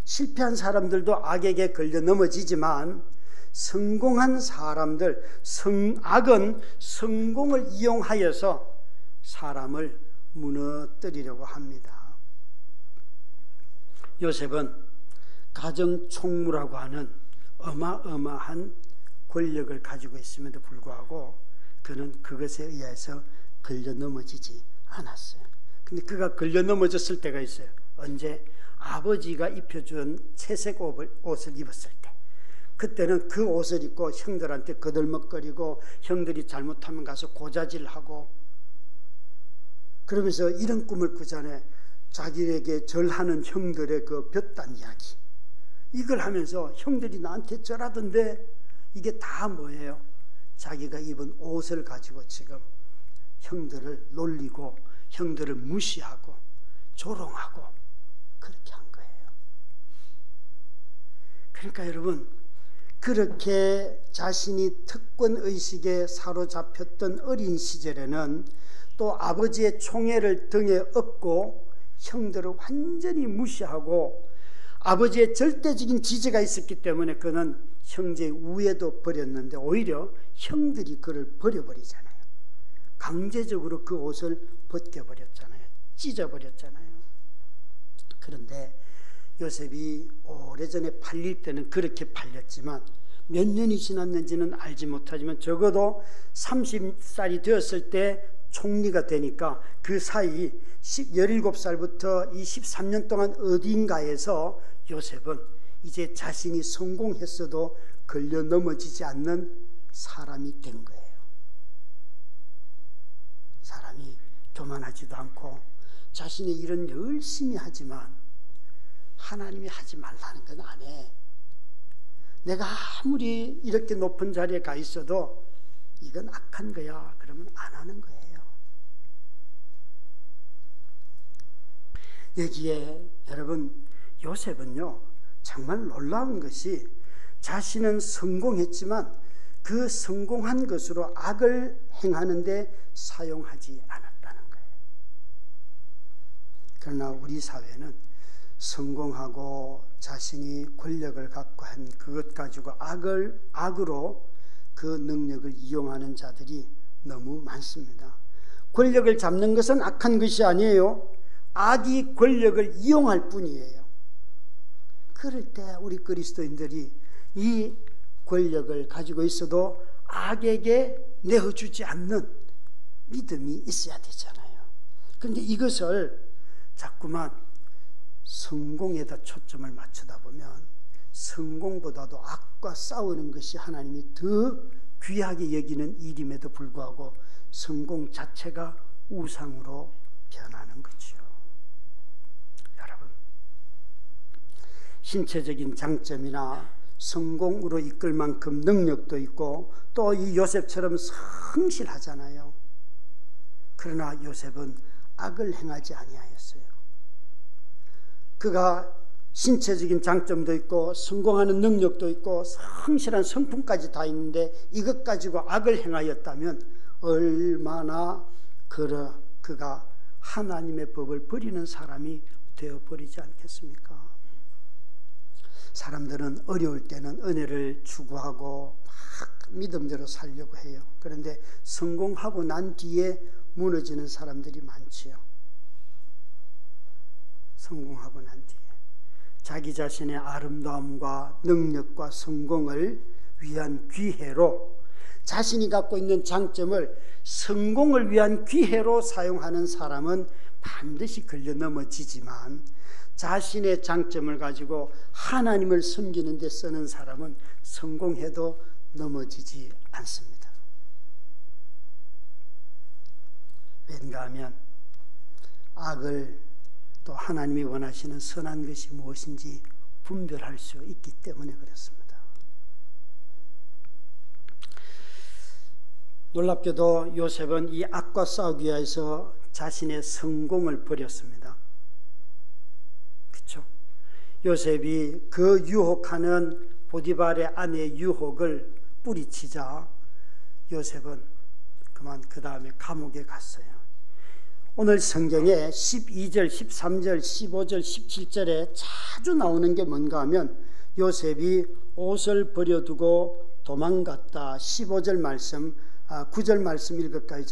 실패한 사람들도 악에게 걸려 넘어지지만 성공한 사람들, 악은 성공을 이용하여서 사람을 무너뜨리려고 합니다. 요셉은 가정총무라고 하는 어마어마한 권력을 가지고 있음에도 불구하고 그는 그것에 의해서 걸려 넘어지지 않았어요. 근데 그가 걸려 넘어졌을 때가 있어요. 언제? 아버지가 입혀준 채색 옷을 입었을 때. 그때는 그 옷을 입고 형들한테 거들먹거리고 형들이 잘못하면 가서 고자질하고 그러면서 이런 꿈을 꾸잖아요. 자기에게 절하는 형들의 그 볕단 이야기. 이걸 하면서 형들이 나한테 절하던데 이게 다 뭐예요? 자기가 입은 옷을 가지고 지금 형들을 놀리고 형들을 무시하고 조롱하고 그렇게 한 거예요. 그러니까 여러분, 그렇게 자신이 특권의식에 사로잡혔던 어린 시절에는 또 아버지의 총애를 등에 업고 형들을 완전히 무시하고 아버지의 절대적인 지지가 있었기 때문에 그는 형제의 우애도 버렸는데 오히려 형들이 그를 버려버리잖아요. 강제적으로 그 옷을 벗겨버렸잖아요. 찢어버렸잖아요. 그런데 요셉이 오래전에 팔릴 때는 그렇게 팔렸지만 몇 년이 지났는지는 알지 못하지만 적어도 30살이 되었을 때 총리가 되니까 그 사이 17살부터 이 13년 동안 어딘가에서 요셉은 이제 자신이 성공했어도 걸려 넘어지지 않는 사람이 된 거예요. 사람이 교만하지도 않고 자신의 일은 열심히 하지만 하나님이 하지 말라는 건 안 해. 내가 아무리 이렇게 높은 자리에 가 있어도 이건 악한 거야 그러면 안 하는 거예요. 여기에 여러분 요셉은요 정말 놀라운 것이 자신은 성공했지만 그 성공한 것으로 악을 행하는데 사용하지 않았다는 거예요. 그러나 우리 사회는 성공하고 자신이 권력을 갖고 한 그것 가지고 악으로 그 능력을 이용하는 자들이 너무 많습니다. 권력을 잡는 것은 악한 것이 아니에요. 악이 권력을 이용할 뿐이에요. 그럴 때 우리 그리스도인들이 이 권력을 가지고 있어도 악에게 내어주지 않는 믿음이 있어야 되잖아요. 그런데 이것을 자꾸만 성공에다 초점을 맞추다 보면 성공보다도 악과 싸우는 것이 하나님이 더 귀하게 여기는 일임에도 불구하고 성공 자체가 우상으로 변하는 거죠. 여러분, 신체적인 장점이나 성공으로 이끌 만큼 능력도 있고 또 이 요셉처럼 성실하잖아요. 그러나 요셉은 악을 행하지 아니하였어요. 그가 신체적인 장점도 있고 성공하는 능력도 있고 성실한 성품까지 다 있는데 이것 가지고 악을 행하였다면 얼마나 그가 하나님의 법을 버리는 사람이 되어버리지 않겠습니까? 사람들은 어려울 때는 은혜를 추구하고 막 믿음대로 살려고 해요. 그런데 성공하고 난 뒤에 무너지는 사람들이 많지요. 성공하고 난 뒤에 자기 자신의 아름다움과 능력과 성공을 위한 기회로 자신이 갖고 있는 장점을 성공을 위한 기회로 사용하는 사람은 반드시 걸려 넘어지지만 자신의 장점을 가지고 하나님을 섬기는 데 쓰는 사람은 성공해도 넘어지지 않습니다. 왠가 하면 악을 또 하나님이 원하시는 선한 것이 무엇인지 분별할 수 있기 때문에 그렇습니다. 놀랍게도 요셉은 이 악과 싸우기 위해서 자신의 성공을 버렸습니다. 그렇죠? 요셉이 그 유혹하는 보디발의 아내의 유혹을 뿌리치자 요셉은 그만 그 다음에 감옥에 갔어요. 오늘 성경에 12절, 13절, 15절, 17절에 자주 나오는 게 뭔가 하면 요셉이 옷을 버려두고 도망갔다. 15절 말씀, 9절 말씀 읽을까요?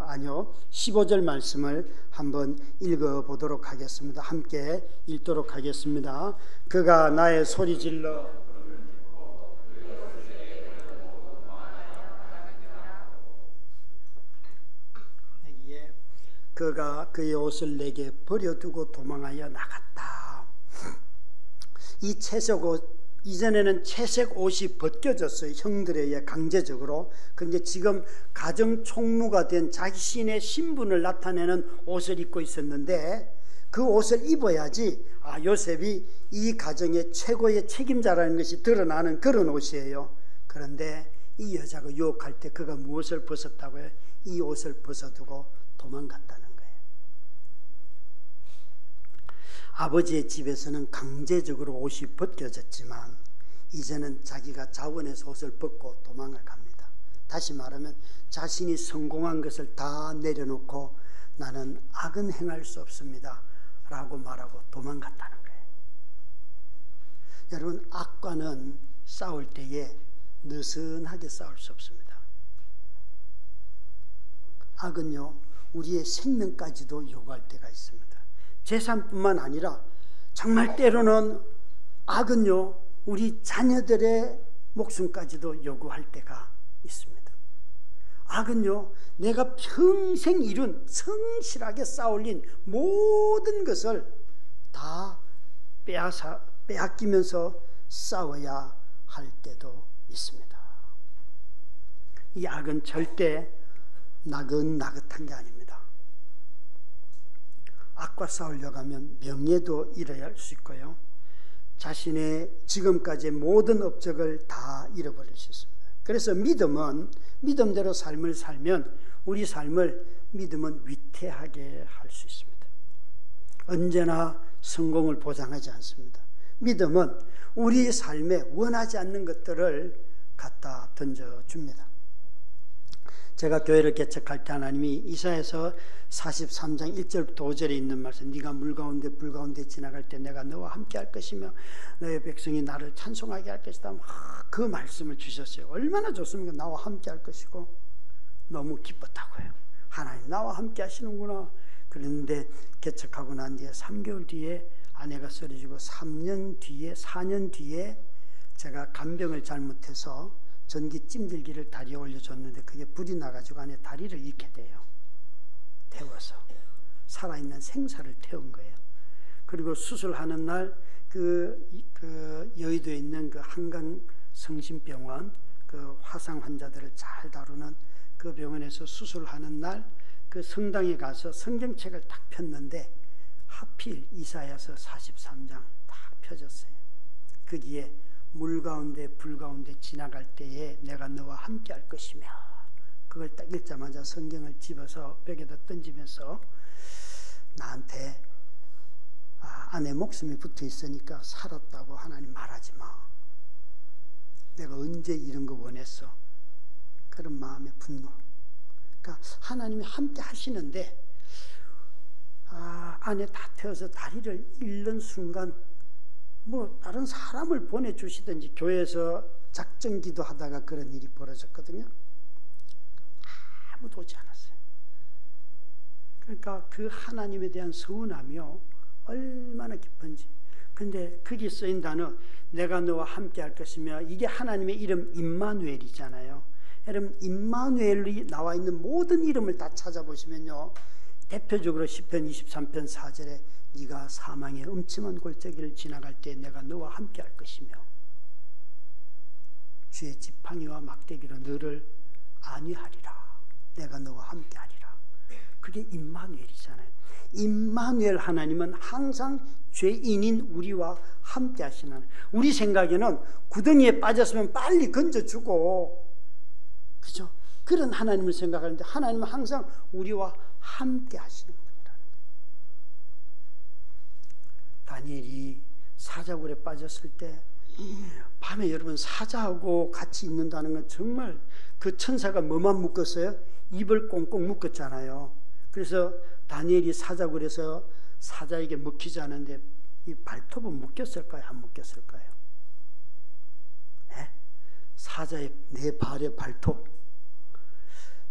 아니요. 15절 말씀을 한번 읽어보도록 하겠습니다. 함께 읽도록 하겠습니다. 그가 나의 소리질러 그가 그의 옷을 내게 버려두고 도망하여 나갔다. 이 채색 옷, 이전에는 채색 옷이 벗겨졌어요. 형들에 의해 강제적으로. 그런데 지금 가정 총무가 된 자신의 신분을 나타내는 옷을 입고 있었는데 그 옷을 입어야지 요셉이 이 가정의 최고의 책임자라는 것이 드러나는 그런 옷이에요. 그런데 이 여자가 유혹할 때 그가 무엇을 벗었다고요? 이 옷을 벗어두고 도망갔다는 거예요. 아버지의 집에서는 강제적으로 옷이 벗겨졌지만 이제는 자기가 자원해서 옷을 벗고 도망을 갑니다. 다시 말하면 자신이 성공한 것을 다 내려놓고 나는 악은 행할 수 없습니다 라고 말하고 도망갔다는 거예요. 여러분, 악과는 싸울 때에 느슨하게 싸울 수 없습니다. 악은요, 우리의 생명까지도 요구할 때가 있습니다. 재산뿐만 아니라 정말 때로는 악은요, 우리 자녀들의 목숨까지도 요구할 때가 있습니다. 악은요, 내가 평생 이룬 성실하게 쌓아올린 모든 것을 다 빼앗기면서 싸워야 할 때도 있습니다. 이 악은 절대 나긋나긋한 게 아닙니다. 악과 싸우려고 하면 명예도 잃어야 할 수 있고요, 자신의 지금까지의 모든 업적을 다 잃어버릴 수 있습니다. 그래서 믿음은 믿음대로 삶을 살면 우리 삶을 믿음은 위태하게 할 수 있습니다. 언제나 성공을 보장하지 않습니다. 믿음은 우리 삶에 원하지 않는 것들을 갖다 던져줍니다. 제가 교회를 개척할 때 하나님이 이사야서 43장 1절부터 5절에 있는 말씀, 네가 물 가운데 불 가운데 지나갈 때 내가 너와 함께 할 것이며 너의 백성이 나를 찬송하게 할 것이다. 그 말씀을 주셨어요. 얼마나 좋습니까? 나와 함께 할 것이고 너무 기뻤다고요. 하나님 나와 함께 하시는구나. 그런데 개척하고 난 뒤에 3개월 뒤에 아내가 쓰러지고 4년 뒤에 제가 간병을 잘못해서 전기 찜질기를 다리에 올려줬는데 그게 불이 나가지고 안에 다리를 잃게 돼요. 태워서 살아있는 생사를 태운 거예요. 그리고 수술하는 날 그 여의도에 있는 그 한강 성심병원 그 화상 환자들을 잘 다루는 그 병원에서 수술하는 날 그 성당에 가서 성경책을 딱 폈는데 하필 이사야서 43장 딱 펴졌어요. 거기에 물 가운데 불 가운데 지나갈 때에 내가 너와 함께 할 것이며, 그걸 딱 읽자마자 성경을 집어서 벽에다 던지면서 나한테 아내 목숨이 붙어 있으니까 살았다고 하나님 말하지 마. 내가 언제 이런 거 원했어? 그런 마음의 분노. 그러니까 하나님이 함께 하시는데 안에 다 태워서 다리를 잃는 순간 뭐 다른 사람을 보내주시든지, 교회에서 작정기도 하다가 그런 일이 벌어졌거든요. 아무도 오지 않았어요. 그러니까 그 하나님에 대한 서운함이요 얼마나 깊은지. 근데 거기 쓰인 단어 내가 너와 함께 할 것이며, 이게 하나님의 이름 임마누엘이잖아요. 여러분, 임마누엘이 나와 있는 모든 이름을 다 찾아보시면요, 대표적으로 시편 23편 4절에 네가 사망의 음침한 골짜기를 지나갈 때 내가 너와 함께 할 것이며 주의 지팡이와 막대기로 너를 안위하리라. 내가 너와 함께 하리라. 그게 임마누엘이잖아요. 임마누엘 하나님은 항상 죄인인 우리와 함께 하시는, 우리 생각에는 구덩이에 빠졌으면 빨리 건져주고, 그죠? 그런 하나님을 생각하는데 하나님은 항상 우리와 함께 하시는 분이라는 거예요. 다니엘이 사자굴에 빠졌을 때 밤에 여러분 사자하고 같이 있는다는 건 정말, 그 천사가 뭐만 묶었어요? 입을 꽁꽁 묶었잖아요. 그래서 다니엘이 사자굴에서 사자에게 먹히지 않은데 이 발톱은 묶였을까요? 안 묶였을까요? 네? 사자의 네 발의 발톱.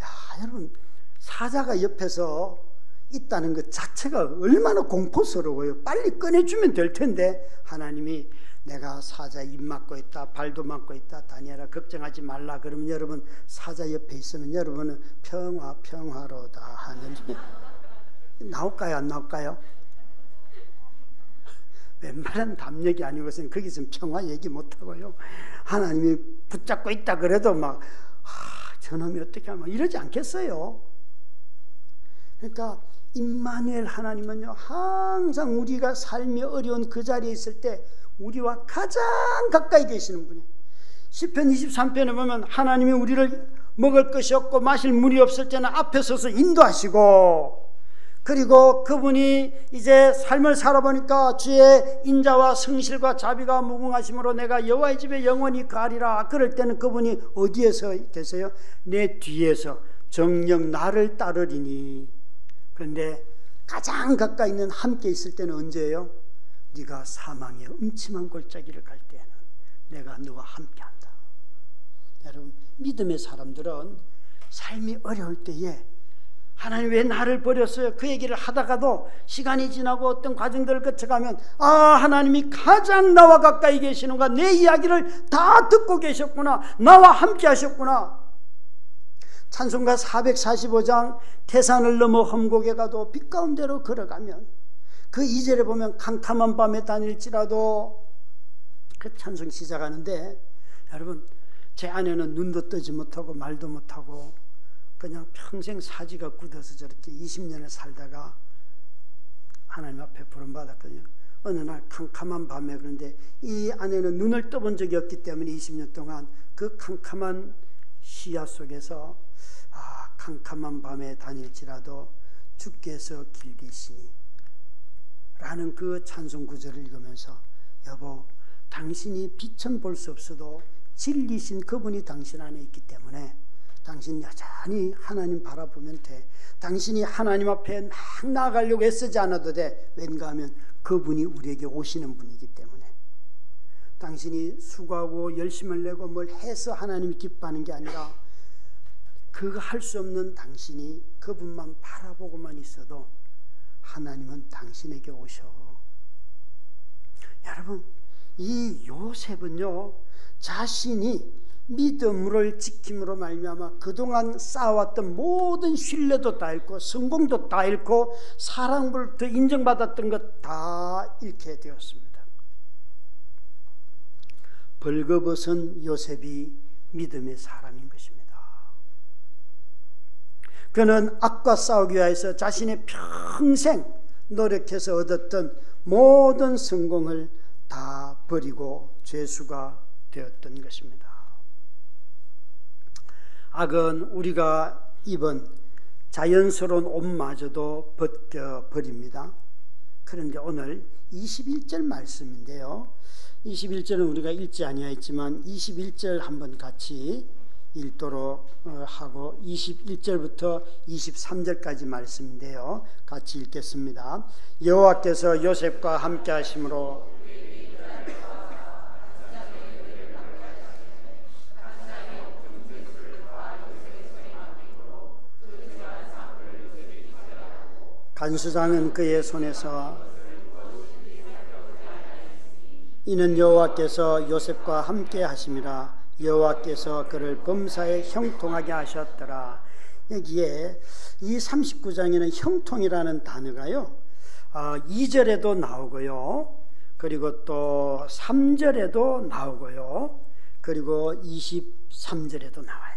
야, 여러분, 사자가 옆에서 있다는 것 자체가 얼마나 공포스러워요. 빨리 꺼내주면 될 텐데 하나님이 내가 사자 입 막고 있다, 발도 막고 있다, 다니엘아 걱정하지 말라. 그러면 여러분 사자 옆에 있으면 여러분은 평화로다 하는 나올까요? 안 나올까요? 웬만한 담력이 아니고서는 거기서 평화 얘기 못하고요. 하나님이 붙잡고 있다 그래도 막 저놈이 어떻게 하면 이러지 않겠어요. 그러니까 임마누엘 하나님은요, 항상 우리가 삶이 어려운 그 자리에 있을 때 우리와 가장 가까이 계시는 분이에요. 시편 23편에 보면 하나님이 우리를 먹을 것이 없고 마실 물이 없을 때는 앞에 서서 인도하시고, 그리고 그분이 이제 삶을 살아보니까 주의 인자와 성실과 자비가 무궁하심으로 내가 여호와의 집에 영원히 가리라. 그럴 때는 그분이 어디에서 계세요? 내 뒤에서 정녕 나를 따르리니. 그런데 가장 가까이 있는 함께 있을 때는 언제예요? 네가 사망의 음침한 골짜기를 갈 때에는 내가 너와 함께한다. 여러분, 믿음의 사람들은 삶이 어려울 때에 하나님 왜 나를 버렸어요? 그 얘기를 하다가도 시간이 지나고 어떤 과정들을 거쳐가면 하나님이 가장 나와 가까이 계시는가, 내 이야기를 다 듣고 계셨구나, 나와 함께 하셨구나. 찬송가 445장 태산을 넘어 험곡에 가도 빛 가운데로 걸어가면, 그 2절에 보면 캄캄한 밤에 다닐지라도, 그 찬송 시작하는데 여러분, 제 아내는 눈도 뜨지 못하고 말도 못하고 그냥 평생 사지가 굳어서 저렇게 20년을 살다가 하나님 앞에 부름받았거든요. 어느 날 캄캄한 밤에, 그런데 이 아내는 눈을 떠본 적이 없기 때문에 20년 동안 그 캄캄한 시야 속에서 캄캄한 밤에 다닐지라도 주께서 길 계시니 라는 그 찬송 구절을 읽으면서, 여보, 당신이 빛은 볼 수 없어도 진리신 그분이 당신 안에 있기 때문에 당신 여전히 하나님 바라보면 돼. 당신이 하나님 앞에 막 나아가려고 애쓰지 않아도 돼. 왠가 하면 그분이 우리에게 오시는 분이기 때문에. 당신이 수고하고 열심을 내고 뭘 해서 하나님이 기뻐하는 게 아니라, 그거 할 수 없는 당신이 그분만 바라보고만 있어도 하나님은 당신에게 오셔. 여러분, 이 요셉은요, 자신이 믿음을 지킴으로 말미암아 그동안 쌓아왔던 모든 신뢰도 다 잃고 성공도 다 잃고 사랑을 더 인정받았던 것 다 잃게 되었습니다. 벌거벗은 요셉이 믿음의 사람인 것입니다. 그는 악과 싸우기 위해서 자신의 평생 노력해서 얻었던 모든 성공을 다 버리고 죄수가 되었던 것입니다. 악은 우리가 입은 자연스러운 옷마저도 벗겨버립니다. 그런데 오늘 21절 말씀인데요, 21절은 우리가 읽지 아니하였지만 21절 한번 같이 읽도록 하고, 21절부터 23절까지 말씀인데요, 같이 읽겠습니다. 여호와께서 요셉과 함께 하심으로 간수장은 그의 손에서, 이는 여호와께서 요셉과 함께 하심이라. 여호와께서 그를 범사에 형통하게 하셨더라. 여기에 이 39장에는 형통이라는 단어가요, 2절에도 나오고요, 그리고 또 3절에도 나오고요, 그리고 23절에도 나와요.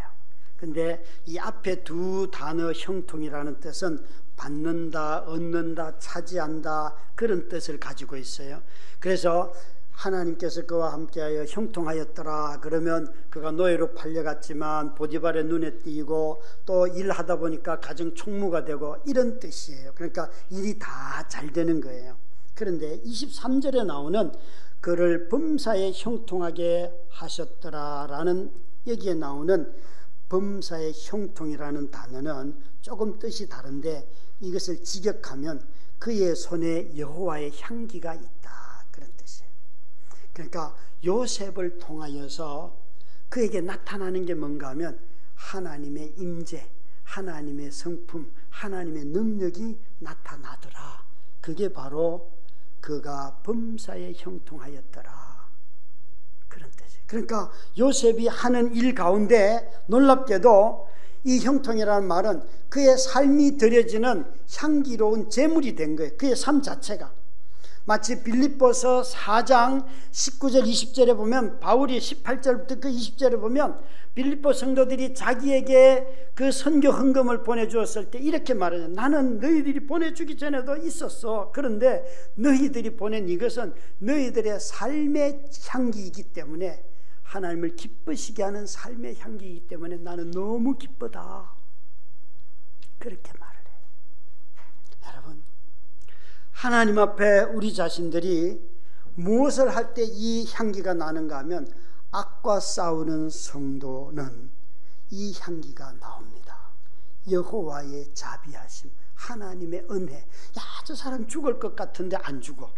근데 이 앞에 두 단어 형통이라는 뜻은 받는다, 얻는다, 차지한다, 그런 뜻을 가지고 있어요. 그래서 하나님께서 그와 함께하여 형통하였더라 그러면 그가 노예로 팔려갔지만 보디발의 눈에 띄고 또 일하다 보니까 가정 총무가 되고 이런 뜻이에요. 그러니까 일이 다 잘 되는 거예요. 그런데 23절에 나오는 그를 범사에 형통하게 하셨더라 라는, 여기에 나오는 범사의 형통이라는 단어는 조금 뜻이 다른데, 이것을 직역하면 그의 손에 여호와의 향기가 있다, 그런 뜻이에요. 그러니까 요셉을 통하여서 그에게 나타나는 게 뭔가 하면 하나님의 임재, 하나님의 성품, 하나님의 능력이 나타나더라. 그게 바로 그가 범사에 형통하였더라, 그런 뜻이에요. 그러니까 요셉이 하는 일 가운데 놀랍게도 이 형통이라는 말은 그의 삶이 드려지는 향기로운 제물이 된 거예요. 그의 삶 자체가. 마치 빌립보서 4장 19절 20절에 보면, 바울이 18절부터 그 20절에 보면 빌립보 성도들이 자기에게 그 선교 헌금을 보내주었을 때 이렇게 말하죠. 나는 너희들이 보내주기 전에도 있었어. 그런데 너희들이 보낸 이것은 너희들의 삶의 향기이기 때문에, 하나님을 기쁘시게 하는 삶의 향기이기 때문에 나는 너무 기쁘다. 그렇게 말을 해요. 여러분, 하나님 앞에 우리 자신들이 무엇을 할 때 이 향기가 나는가 하면, 악과 싸우는 성도는 이 향기가 나옵니다. 여호와의 자비하심, 하나님의 은혜. 야, 저 사람 죽을 것 같은데 안 죽어.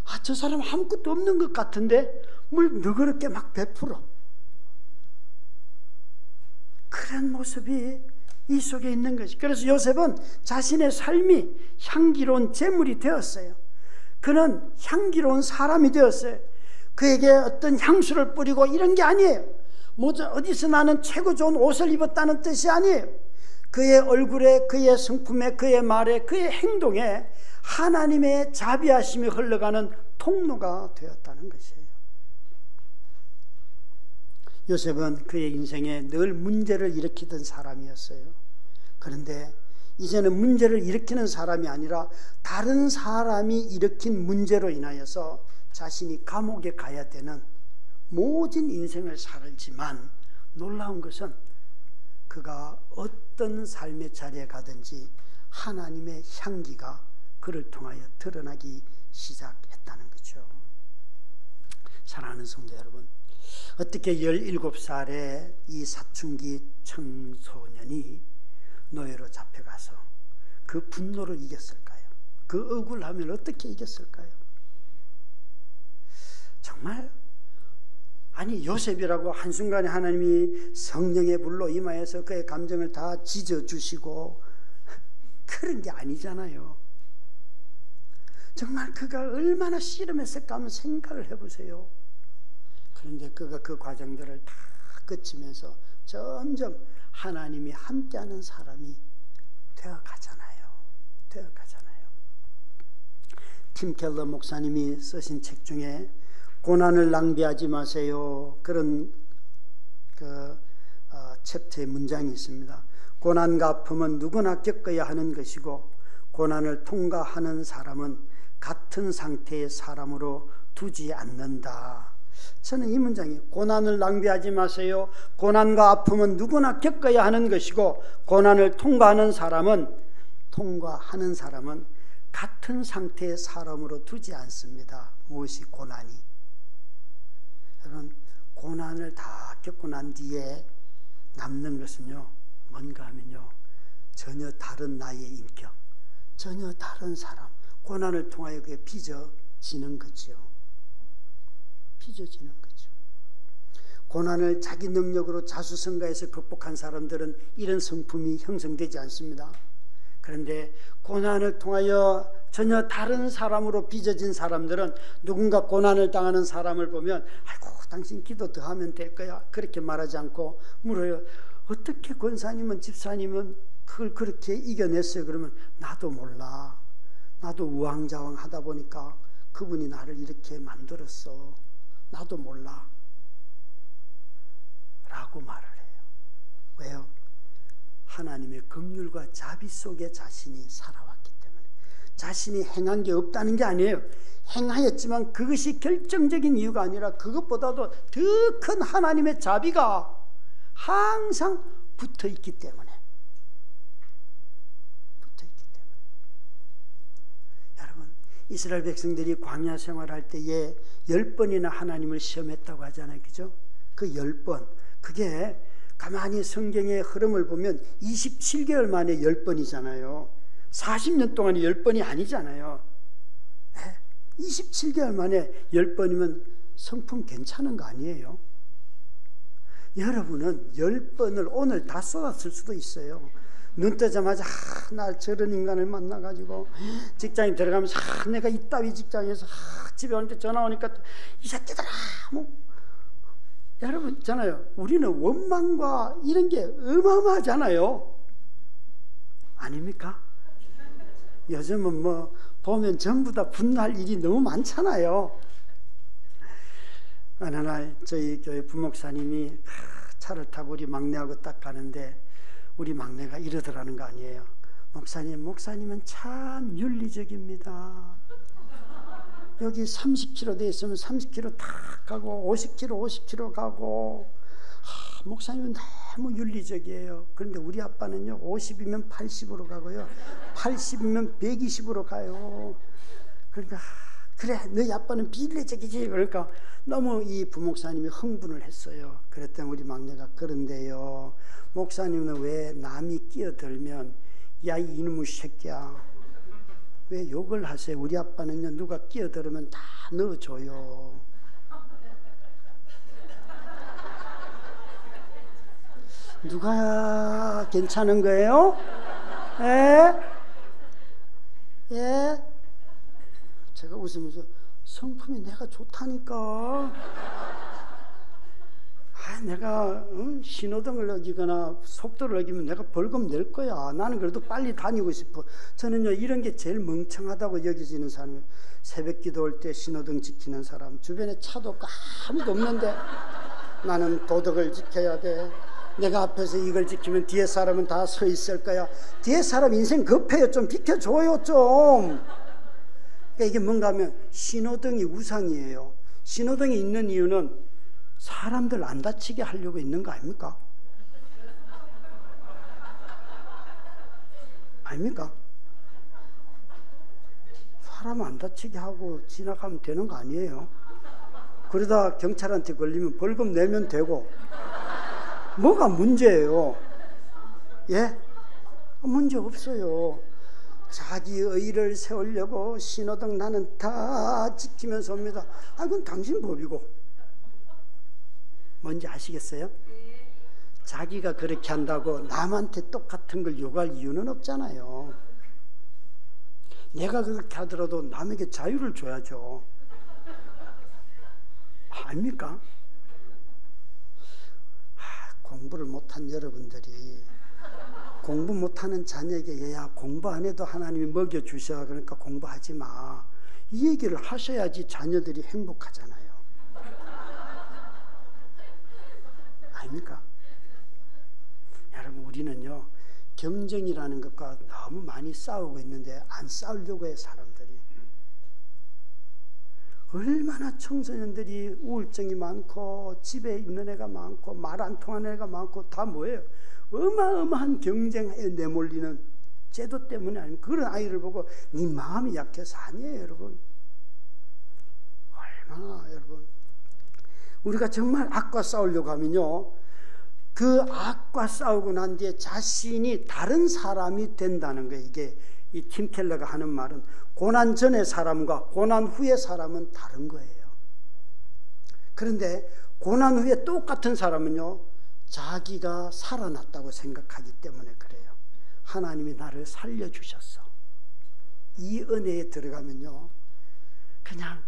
아, 저 사람 아무것도 없는 것 같은데 뭘 너그럽게 막 베풀어. 그런 모습이 이 속에 있는 것이. 그래서 요셉은 자신의 삶이 향기로운 제물이 되었어요. 그는 향기로운 사람이 되었어요. 그에게 어떤 향수를 뿌리고 이런 게 아니에요. 어디서 나는 최고 좋은 옷을 입었다는 뜻이 아니에요. 그의 얼굴에, 그의 성품에, 그의 말에, 그의 행동에 하나님의 자비하심이 흘러가는 통로가 되었다는 것이에요. 요셉은 그의 인생에 늘 문제를 일으키던 사람이었어요. 그런데 이제는 문제를 일으키는 사람이 아니라 다른 사람이 일으킨 문제로 인하여서 자신이 감옥에 가야 되는 모진 인생을 살지만, 놀라운 것은 그가 어떤 삶의 자리에 가든지 하나님의 향기가 그를 통하여 드러나기 시작했다는 거죠. 사랑하는 성도 여러분, 어떻게 17살의 이 사춘기 청소년이 노예로 잡혀가서 그 분노를 이겼을까요? 그 억울함을 어떻게 이겼을까요? 정말, 아니, 요셉이라고 한순간에 하나님이 성령의 불로 임하여서 그의 감정을 다 찢어주시고 그런 게 아니잖아요. 정말 그가 얼마나 씨름했을까 하면 생각을 해보세요. 그런데 그가 그 과정들을 다 거치면서 점점 하나님이 함께하는 사람이 되어가잖아요. 팀 켈러 목사님이 쓰신 책 중에 고난을 낭비하지 마세요, 그런 챕터의 문장이 있습니다. 고난과 아픔은 누구나 겪어야 하는 것이고, 고난을 통과하는 사람은 같은 상태의 사람으로 두지 않는다. 저는 이 문장이, 고난을 낭비하지 마세요, 고난과 아픔은 누구나 겪어야 하는 것이고, 고난을 통과하는 사람은 같은 상태의 사람으로 두지 않습니다. 무엇이 고난이? 여러분, 고난을 다 겪고 난 뒤에 남는 것은요, 뭔가 하면요, 전혀 다른 나의 인격, 전혀 다른 사람, 고난을 통하여 그게 빚어지는 거죠. 고난을 자기 능력으로 자수성가해서 극복한 사람들은 이런 성품이 형성되지 않습니다. 그런데 고난을 통하여 전혀 다른 사람으로 빚어진 사람들은 누군가 고난을 당하는 사람을 보면, 아이고, 당신 기도 더 하면 될 거야, 그렇게 말하지 않고 물어요. 어떻게 권사님은, 집사님은 그걸 그렇게 이겨냈어요? 그러면 나도 몰라. 나도 우왕좌왕 하다 보니까 그분이 나를 이렇게 만들었어. 나도 몰라. 라고 말을 해요. 왜요? 하나님의 긍휼과 자비 속에 자신이 살아왔기 때문에. 자신이 행한 게 없다는 게 아니에요. 행하였지만 그것이 결정적인 이유가 아니라 그것보다도 더 큰 하나님의 자비가 항상 붙어있기 때문에. 여러분, 이스라엘 백성들이 광야 생활할 때에 10번이나 하나님을 시험했다고 하잖아요. 그죠? 그 10번, 그게 가만히 성경의 흐름을 보면 27개월 만에 10번이잖아요. 40년 동안에 10번이 아니잖아요. 27개월 만에 10번이면 성품 괜찮은 거 아니에요? 여러분은 10번을 오늘 다 쏟았을 수도 있어요. 눈 뜨자마자 나 저런 인간을 만나가지고 직장에 들어가면서 내가 이따위 직장에서 집에 오는데 전화 오니까 이 새끼들아, 뭐 여러분 있잖아요. 우리는 원망과 이런 게 어마어마하잖아요. 아닙니까? 요즘은 뭐 보면 전부 다 분노할 일이 너무 많잖아요. 어느 날 저희 교회 부목사님이 차를 타고 우리 막내하고 딱 가는데 우리 막내가 이러더라는 거 아니에요. 목사님은 참 윤리적입니다. 여기 30km 돼 있으면 30km 탁 가고 50km 가고 목사님은 너무 윤리적이에요. 그런데 우리 아빠는요 50이면 80으로 가고요 80이면 120으로 가요. 그러니까 그래 너희 아빠는 비례적이지. 그러니까 너무 이 부목사님이 흥분을 했어요. 그랬더니 우리 막내가 그런데요 목사님은 왜 남이 끼어들면 야 이놈의 새끼야 왜 욕을 하세요? 우리 아빠는요 누가 끼어들으면 다 넣어줘요. 누가 괜찮은 거예요? 예? 제가 웃으면서 성품이 내가 좋다니까. 내가 신호등을 어기거나 속도를 어기면 내가 벌금 낼 거야. 나는 그래도 빨리 다니고 싶어. 저는요 이런 게 제일 멍청하다고 여겨지는 사람이에요. 새벽 기도 올 때 신호등 지키는 사람, 주변에 차도 없고 아무도 없는데 나는 도덕을 지켜야 돼. 내가 앞에서 이걸 지키면 뒤에 사람은 다 서 있을 거야. 뒤에 사람 인생 급해요. 좀 비켜줘요 좀. 그러니까 이게 뭔가 하면 신호등이 우상이에요. 신호등이 있는 이유는 사람들 안 다치게 하려고 있는 거 아닙니까? 아닙니까? 사람 안 다치게 하고 지나가면 되는 거 아니에요? 그러다 경찰한테 걸리면 벌금 내면 되고 뭐가 문제예요? 예? 문제 없어요. 자기 의의를 세우려고 신호등 나는 다 지키면서 옵니다. 그건 당신 법이고. 뭔지 아시겠어요? 자기가 그렇게 한다고 남한테 똑같은 걸 요구할 이유는 없잖아요. 내가 그렇게 하더라도 남에게 자유를 줘야죠. 아닙니까? 공부를 못한 여러분들이 공부 못하는 자녀에게 야 공부 안 해도 하나님이 먹여주셔. 그러니까 공부하지 마. 이 얘기를 하셔야지 자녀들이 행복하잖아요. 아닙니까? 여러분 우리는요 경쟁이라는 것과 너무 많이 싸우고 있는데 안 싸우려고 해요. 사람들이 얼마나 청소년들이 우울증이 많고 집에 있는 애가 많고 말 안 통하는 애가 많고 다 뭐예요? 어마어마한 경쟁에 내몰리는 제도 때문에 아닙니까? 그런 아이를 보고 네 마음이 약해서 아니에요. 여러분 얼마나 여러분 우리가 정말 악과 싸우려고 하면요 그 악과 싸우고 난 뒤에 자신이 다른 사람이 된다는 거예요. 이게 이 팀 켈러가 하는 말은 고난 전의 사람과 고난 후의 사람은 다른 거예요. 그런데 고난 후에 똑같은 사람은요 자기가 살아났다고 생각하기 때문에 그래요. 하나님이 나를 살려주셨어. 이 은혜에 들어가면요 그냥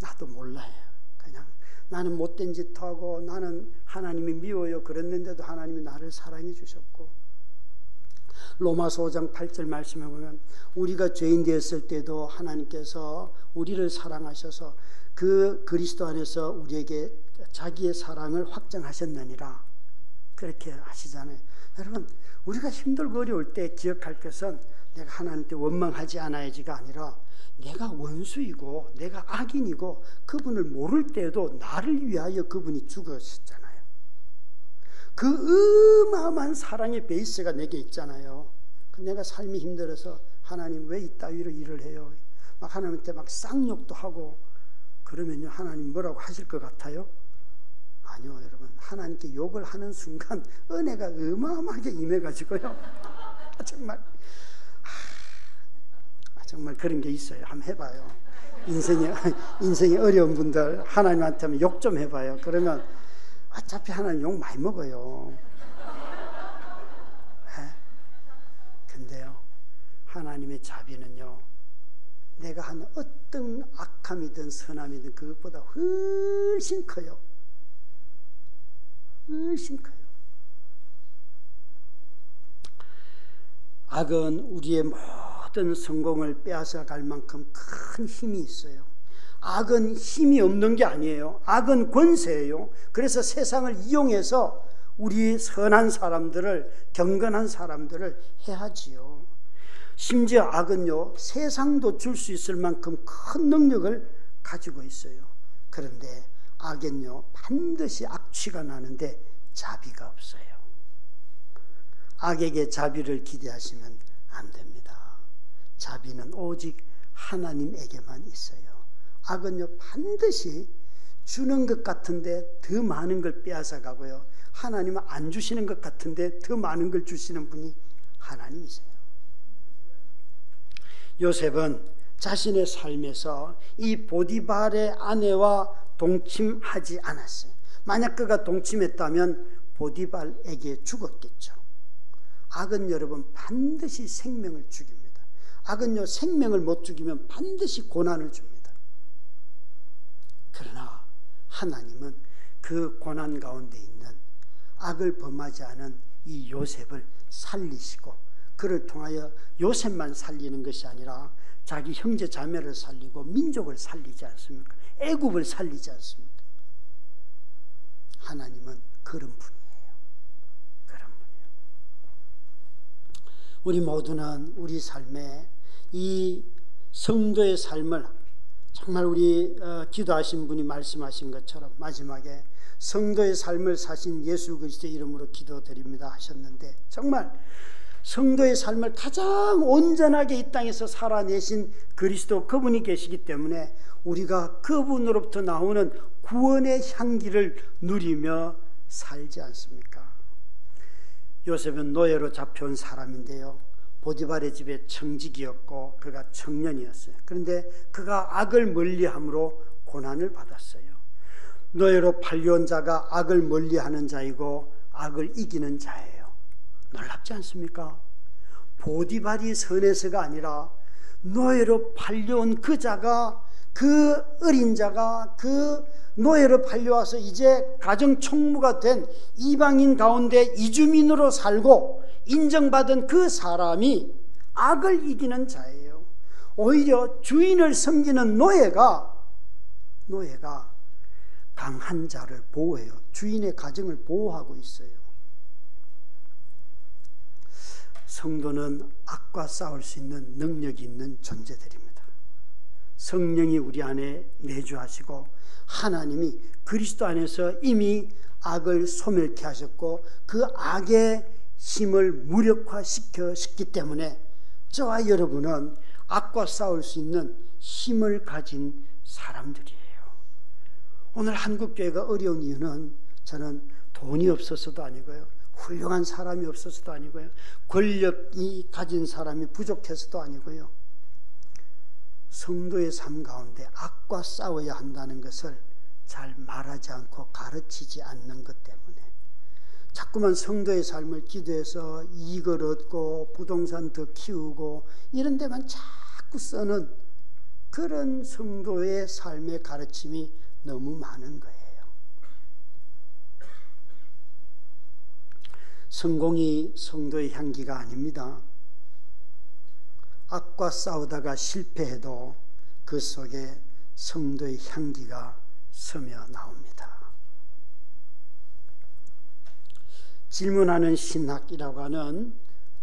나도 몰라요. 그냥 나는 못된 짓 하고 나는 하나님이 미워요 그랬는데도 하나님이 나를 사랑해 주셨고, 로마서 5장 8절 말씀해 보면 우리가 죄인 되었을 때도 하나님께서 우리를 사랑하셔서 그 그리스도 안에서 우리에게 자기의 사랑을 확정하셨느니라 그렇게 하시잖아요. 여러분 우리가 힘들고 어려울 때 기억할 것은 내가 하나님께 원망하지 않아야지가 아니라 내가 원수이고 내가 악인이고 그분을 모를 때에도 나를 위하여 그분이 죽으셨잖아요. 그 어마어마한 사랑의 베이스가 내게 있잖아요. 내가 삶이 힘들어서 하나님 왜 이따위로 일을 해요? 막 하나님한테 막 쌍욕도 하고 그러면요 하나님 뭐라고 하실 것 같아요? 아니요 여러분, 하나님께 욕을 하는 순간 은혜가 어마어마하게 임해가지고요 정말 그런 게 있어요. 한번 해봐요. 인생이 어려운 분들 하나님한테 한번 욕 좀 해봐요. 그러면 어차피 하나님 욕 많이 먹어요. 근데요 하나님의 자비는요 내가 하는 어떤 악함이든 선함이든 그것보다 훨씬 커요. 훨씬 커요. 악은 우리의 모든 성공을 빼앗아갈 만큼 큰 힘이 있어요. 악은 힘이 없는 게 아니에요. 악은 권세예요. 그래서 세상을 이용해서 우리 선한 사람들을, 경건한 사람들을 해하지요. 심지어 악은요, 세상도 줄 수 있을 만큼 큰 능력을 가지고 있어요. 그런데 악은요, 반드시 악취가 나는데 자비가 없어요. 악에게 자비를 기대하시면 안 됩니다. 자비는 오직 하나님에게만 있어요. 악은요, 반드시 주는 것 같은데 더 많은 걸 빼앗아 가고요, 하나님은 안 주시는 것 같은데 더 많은 걸 주시는 분이 하나님이세요. 요셉은 자신의 삶에서 이 보디발의 아내와 동침하지 않았어요. 만약 그가 동침했다면 보디발에게 죽었겠죠. 악은 여러분 반드시 생명을 죽입니다. 악은요, 생명을 못 죽이면 반드시 고난을 줍니다. 그러나 하나님은 그 고난 가운데 있는 악을 범하지 않은 이 요셉을 살리시고, 그를 통하여 요셉만 살리는 것이 아니라 자기 형제 자매를 살리고 민족을 살리지 않습니까? 애굽을 살리지 않습니까? 하나님은 그런 분이에요. 그런 분이에요. 우리 모두는 우리 삶에 이 성도의 삶을, 정말 우리 기도하신 분이 말씀하신 것처럼 마지막에 성도의 삶을 사신 예수 그리스도의 이름으로 기도드립니다 하셨는데, 정말 성도의 삶을 가장 온전하게 이 땅에서 살아내신 그리스도, 그분이 계시기 때문에 우리가 그분으로부터 나오는 구원의 향기를 누리며 살지 않습니까? 요셉은 노예로 잡혀온 사람인데요, 보디발의 집에 청직이었고 그가 청년이었어요. 그런데 그가 악을 멀리함으로 고난을 받았어요. 노예로 팔려온 자가 악을 멀리하는 자이고 악을 이기는 자예요. 놀랍지 않습니까? 보디발이 선해서가 아니라 노예로 팔려온 그 자가, 그 어린 자가 그 노예로 팔려와서 이제 가정 총무가 된 이방인 가운데 이주민으로 살고 인정받은 그 사람이 악을 이기는 자예요. 오히려 주인을 섬기는 노예가 강한 자를 보호해요. 주인의 가정을 보호하고 있어요. 성도는 악과 싸울 수 있는 능력이 있는 존재들입니다. 성령이 우리 안에 내주하시고 하나님이 그리스도 안에서 이미 악을 소멸케 하셨고 그 악의 힘을 무력화시켰기 때문에 저와 여러분은 악과 싸울 수 있는 힘을 가진 사람들이에요. 오늘 한국교회가 어려운 이유는 저는 돈이 없어서도 아니고요, 훌륭한 사람이 없어서도 아니고요, 권력이 가진 사람이 부족해서도 아니고요, 성도의 삶 가운데 악과 싸워야 한다는 것을 잘 말하지 않고 가르치지 않는 것 때문에 자꾸만 성도의 삶을 기도해서 이익을 얻고 부동산 더 키우고 이런 데만 자꾸 쓰는 그런 성도의 삶의 가르침이 너무 많은 거예요. 성공이 성도의 향기가 아닙니다. 악과 싸우다가 실패해도 그 속에 성도의 향기가 스며 나옵니다. 질문하는 신학이라고 하는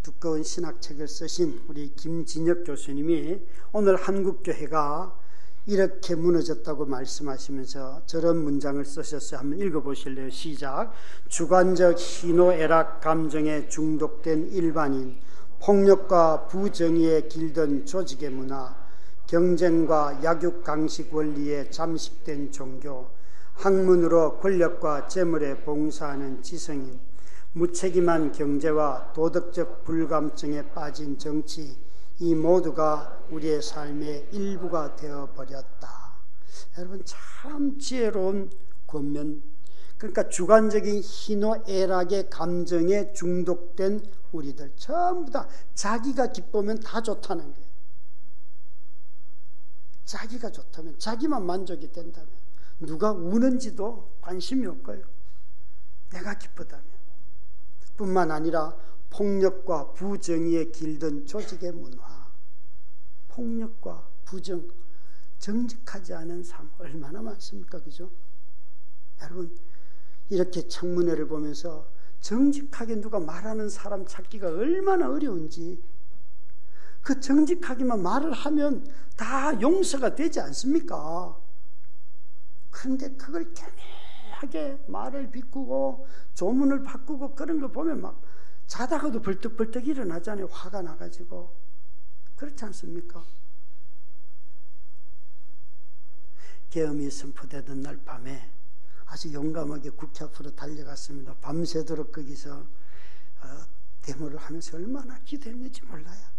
두꺼운 신학책을 쓰신 우리 김진혁 교수님이 오늘 한국교회가 이렇게 무너졌다고 말씀하시면서 저런 문장을 쓰셨어요. 한번 읽어보실래요? 시작. 주관적 희노애락 감정에 중독된 일반인, 폭력과 부정의에 길든 조직의 문화, 경쟁과 약육강식 원리에 잠식된 종교, 학문으로 권력과 재물에 봉사하는 지성인, 무책임한 경제와 도덕적 불감증에 빠진 정치, 이 모두가 우리의 삶의 일부가 되어버렸다. 여러분 참 지혜로운 권면. 그러니까 주관적인 희노애락의 감정에 중독된 우리들 전부 다 자기가 기쁘면 다 좋다는 거예요. 자기가 좋다면, 자기만 만족이 된다면 누가 우는지도 관심이 없고요, 내가 기쁘다면. 뿐만 아니라 폭력과 부정의에 길든 조직의 문화, 폭력과 부정, 정직하지 않은 삶 얼마나 많습니까? 그죠? 여러분, 이렇게 청문회를 보면서 정직하게 누가 말하는 사람 찾기가 얼마나 어려운지, 그 정직하게만 말을 하면 다 용서가 되지 않습니까? 그런데 그걸 개매하게 말을 비꾸고 조문을 바꾸고 그런 거 보면 막 자다가도 벌떡벌떡 일어나잖아요. 화가 나가지고. 그렇지 않습니까? 계엄이 선포되던 날 밤에 아주 용감하게 국회 앞으로 달려갔습니다. 밤새도록 거기서 데모를 하면서 얼마나 기도했는지 몰라요.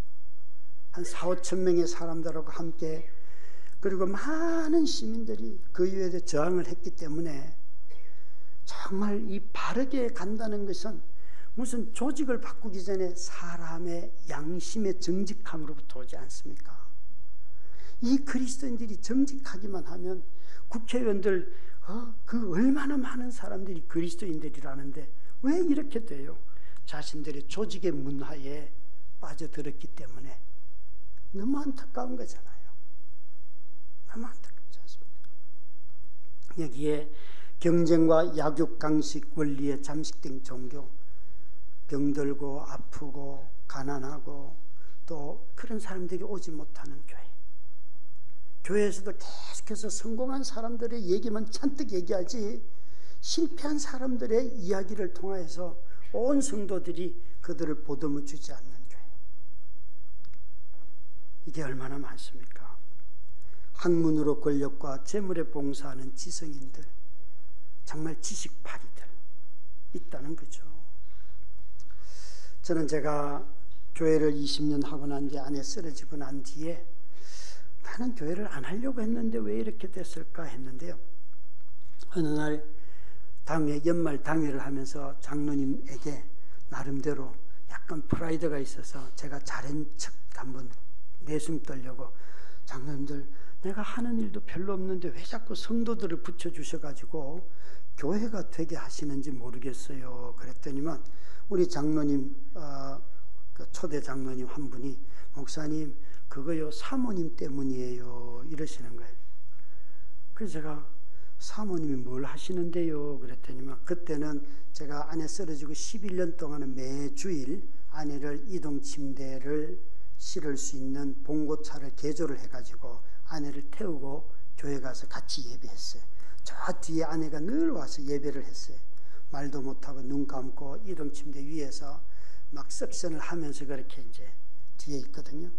한 4,5천 명의 사람들하고 함께, 그리고 많은 시민들이 그 이유에 저항을 했기 때문에 정말 이 바르게 간다는 것은 무슨 조직을 바꾸기 전에 사람의 양심의 정직함으로부터 오지 않습니까? 이 그리스도인들이 정직하기만 하면 국회의원들 그 얼마나 많은 사람들이 그리스도인들이라는데 왜 이렇게 돼요? 자신들의 조직의 문화에 빠져들었기 때문에. 너무 안타까운 거잖아요. 너무 안타깝지 않습니까? 여기에 경쟁과 약육강식 원리에 잠식된 종교, 병들고 아프고 가난하고 또 그런 사람들이 오지 못하는 교회, 교회에서도 계속해서 성공한 사람들의 얘기만 잔뜩 얘기하지 실패한 사람들의 이야기를 통해서 온 성도들이 그들을 보듬어 주지 않는 교회, 이게 얼마나 많습니까? 학문으로 권력과 재물에 봉사하는 지성인들, 정말 지식파리들 있다는 거죠. 저는 제가 교회를 20년 하고 난 뒤에 안에 쓰러지고 난 뒤에 나는 교회를 안 하려고 했는데 왜 이렇게 됐을까 했는데요. 어느 날 당회, 연말 당회를 하면서 장로님에게 나름대로 약간 프라이드가 있어서 제가 잘한 척 한번 내숭 떨려고, 장로님들 내가 하는 일도 별로 없는데 왜 자꾸 성도들을 붙여주셔가지고 교회가 되게 하시는지 모르겠어요. 그랬더니만 우리 장로님, 그 초대 장로님 한 분이, 목사님 그거요 사모님 때문이에요 이러시는 거예요. 그래서 제가 사모님이 뭘 하시는데요 그랬더니만, 그때는 제가 아내 쓰러지고 11년 동안은 매주일 아내를 이동 침대를 실을 수 있는 봉고차를 개조를 해가지고 아내를 태우고 교회 가서 같이 예배했어요. 저 뒤에 아내가 늘 와서 예배를 했어요. 말도 못하고 눈 감고 이동 침대 위에서 막 석션을 하면서 그렇게 이제 뒤에 있거든요.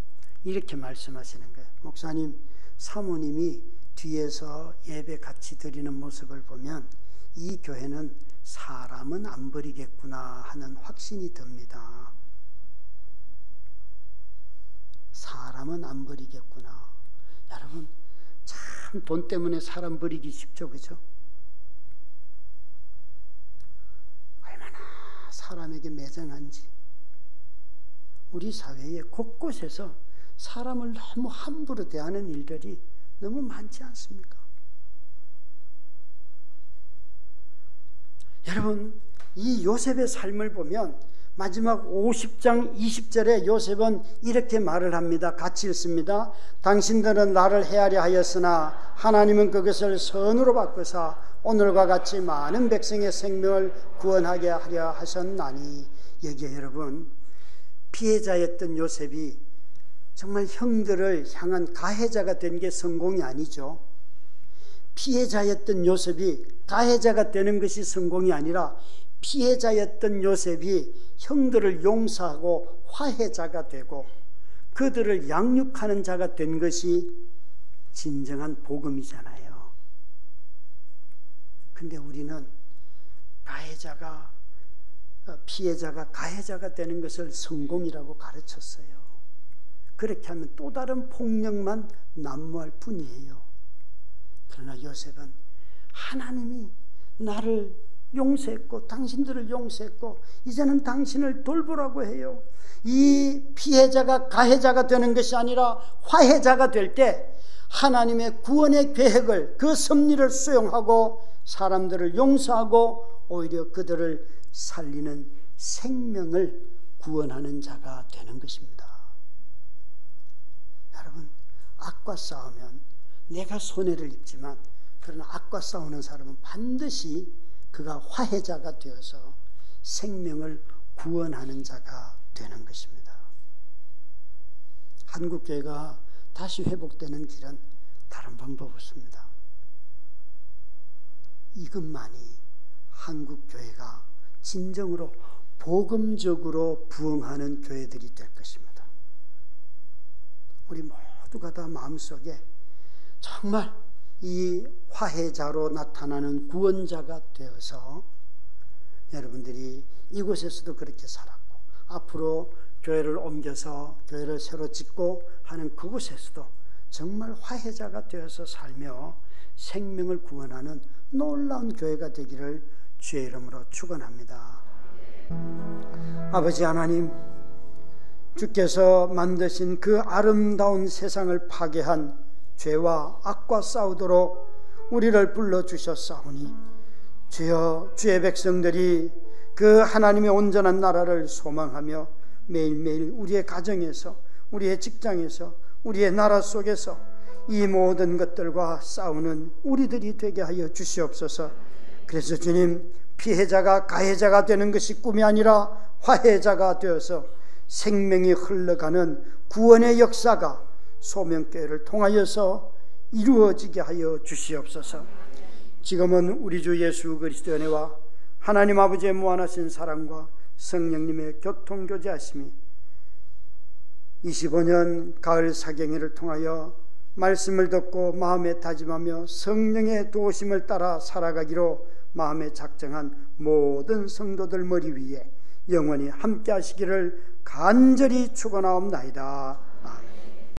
이렇게 말씀하시는 거예요. 목사님, 사모님이 뒤에서 예배 같이 드리는 모습을 보면 이 교회는 사람은 안 버리겠구나 하는 확신이 듭니다. 사람은 안 버리겠구나. 여러분, 참 돈 때문에 사람 버리기 쉽죠, 그죠? 얼마나 사람에게 매정한지. 우리 사회에 곳곳에서 사람을 너무 함부로 대하는 일들이 너무 많지 않습니까? 여러분, 이 요셉의 삶을 보면 마지막 50장 20절에 요셉은 이렇게 말을 합니다. 같이 읽습니다. 당신들은 나를 해하려 하였으나 하나님은 그것을 선으로 바꾸사 오늘과 같이 많은 백성의 생명을 구원하게 하려 하셨나니. 여기에 여러분, 피해자였던 요셉이 정말 형들을 향한 가해자가 된 게 성공이 아니죠. 피해자였던 요셉이 가해자가 되는 것이 성공이 아니라 피해자였던 요셉이 형들을 용서하고 화해자가 되고 그들을 양육하는 자가 된 것이 진정한 복음이잖아요. 근데 우리는 피해자가 가해자가 되는 것을 성공이라고 가르쳤어요. 그렇게 하면 또 다른 폭력만 난무할 뿐이에요. 그러나 요셉은 하나님이 나를 용서했고 당신들을 용서했고 이제는 당신을 돌보라고 해요. 이 피해자가 가해자가 되는 것이 아니라 화해자가 될 때 하나님의 구원의 계획을, 그 섭리를 수용하고 사람들을 용서하고 오히려 그들을 살리는 생명을 구원하는 자가 되는 것입니다. 여러분, 악과 싸우면 내가 손해를 입지만, 그러나 악과 싸우는 사람은 반드시 그가 화해자가 되어서 생명을 구원하는 자가 되는 것입니다. 한국교회가 다시 회복되는 길은 다른 방법 없습니다. 이것만이 한국교회가 진정으로 복음적으로 부흥하는 교회들이 될 것입니다. 우리 모두가 다 마음속에 정말 이 화해자로 나타나는 구원자가 되어서 여러분들이 이곳에서도 그렇게 살았고, 앞으로 교회를 옮겨서 교회를 새로 짓고 하는 그곳에서도 정말 화해자가 되어서 살며 생명을 구원하는 놀라운 교회가 되기를 주의 이름으로 축원합니다. 아버지 하나님, 주께서 만드신 그 아름다운 세상을 파괴한 죄와 악과 싸우도록 우리를 불러주셨사오니, 주여, 주의 백성들이 그 하나님의 온전한 나라를 소망하며 매일매일 우리의 가정에서, 우리의 직장에서, 우리의 나라 속에서 이 모든 것들과 싸우는 우리들이 되게 하여 주시옵소서. 그래서 주님, 피해자가 가해자가 되는 것이 꿈이 아니라 화해자가 되어서 생명이 흘러가는 구원의 역사가 소명교회를 통하여서 이루어지게 하여 주시옵소서. 지금은 우리 주 예수 그리스도의 은혜와 하나님 아버지의 무한하신 사랑과 성령님의 교통교제하심이 25년 가을 사경회를 통하여 말씀을 듣고 마음에 다짐하며 성령의 도우심을 따라 살아가기로 마음에 작정한 모든 성도들 머리 위에 영원히 함께 하시기를 간절히 축원하옵나이다.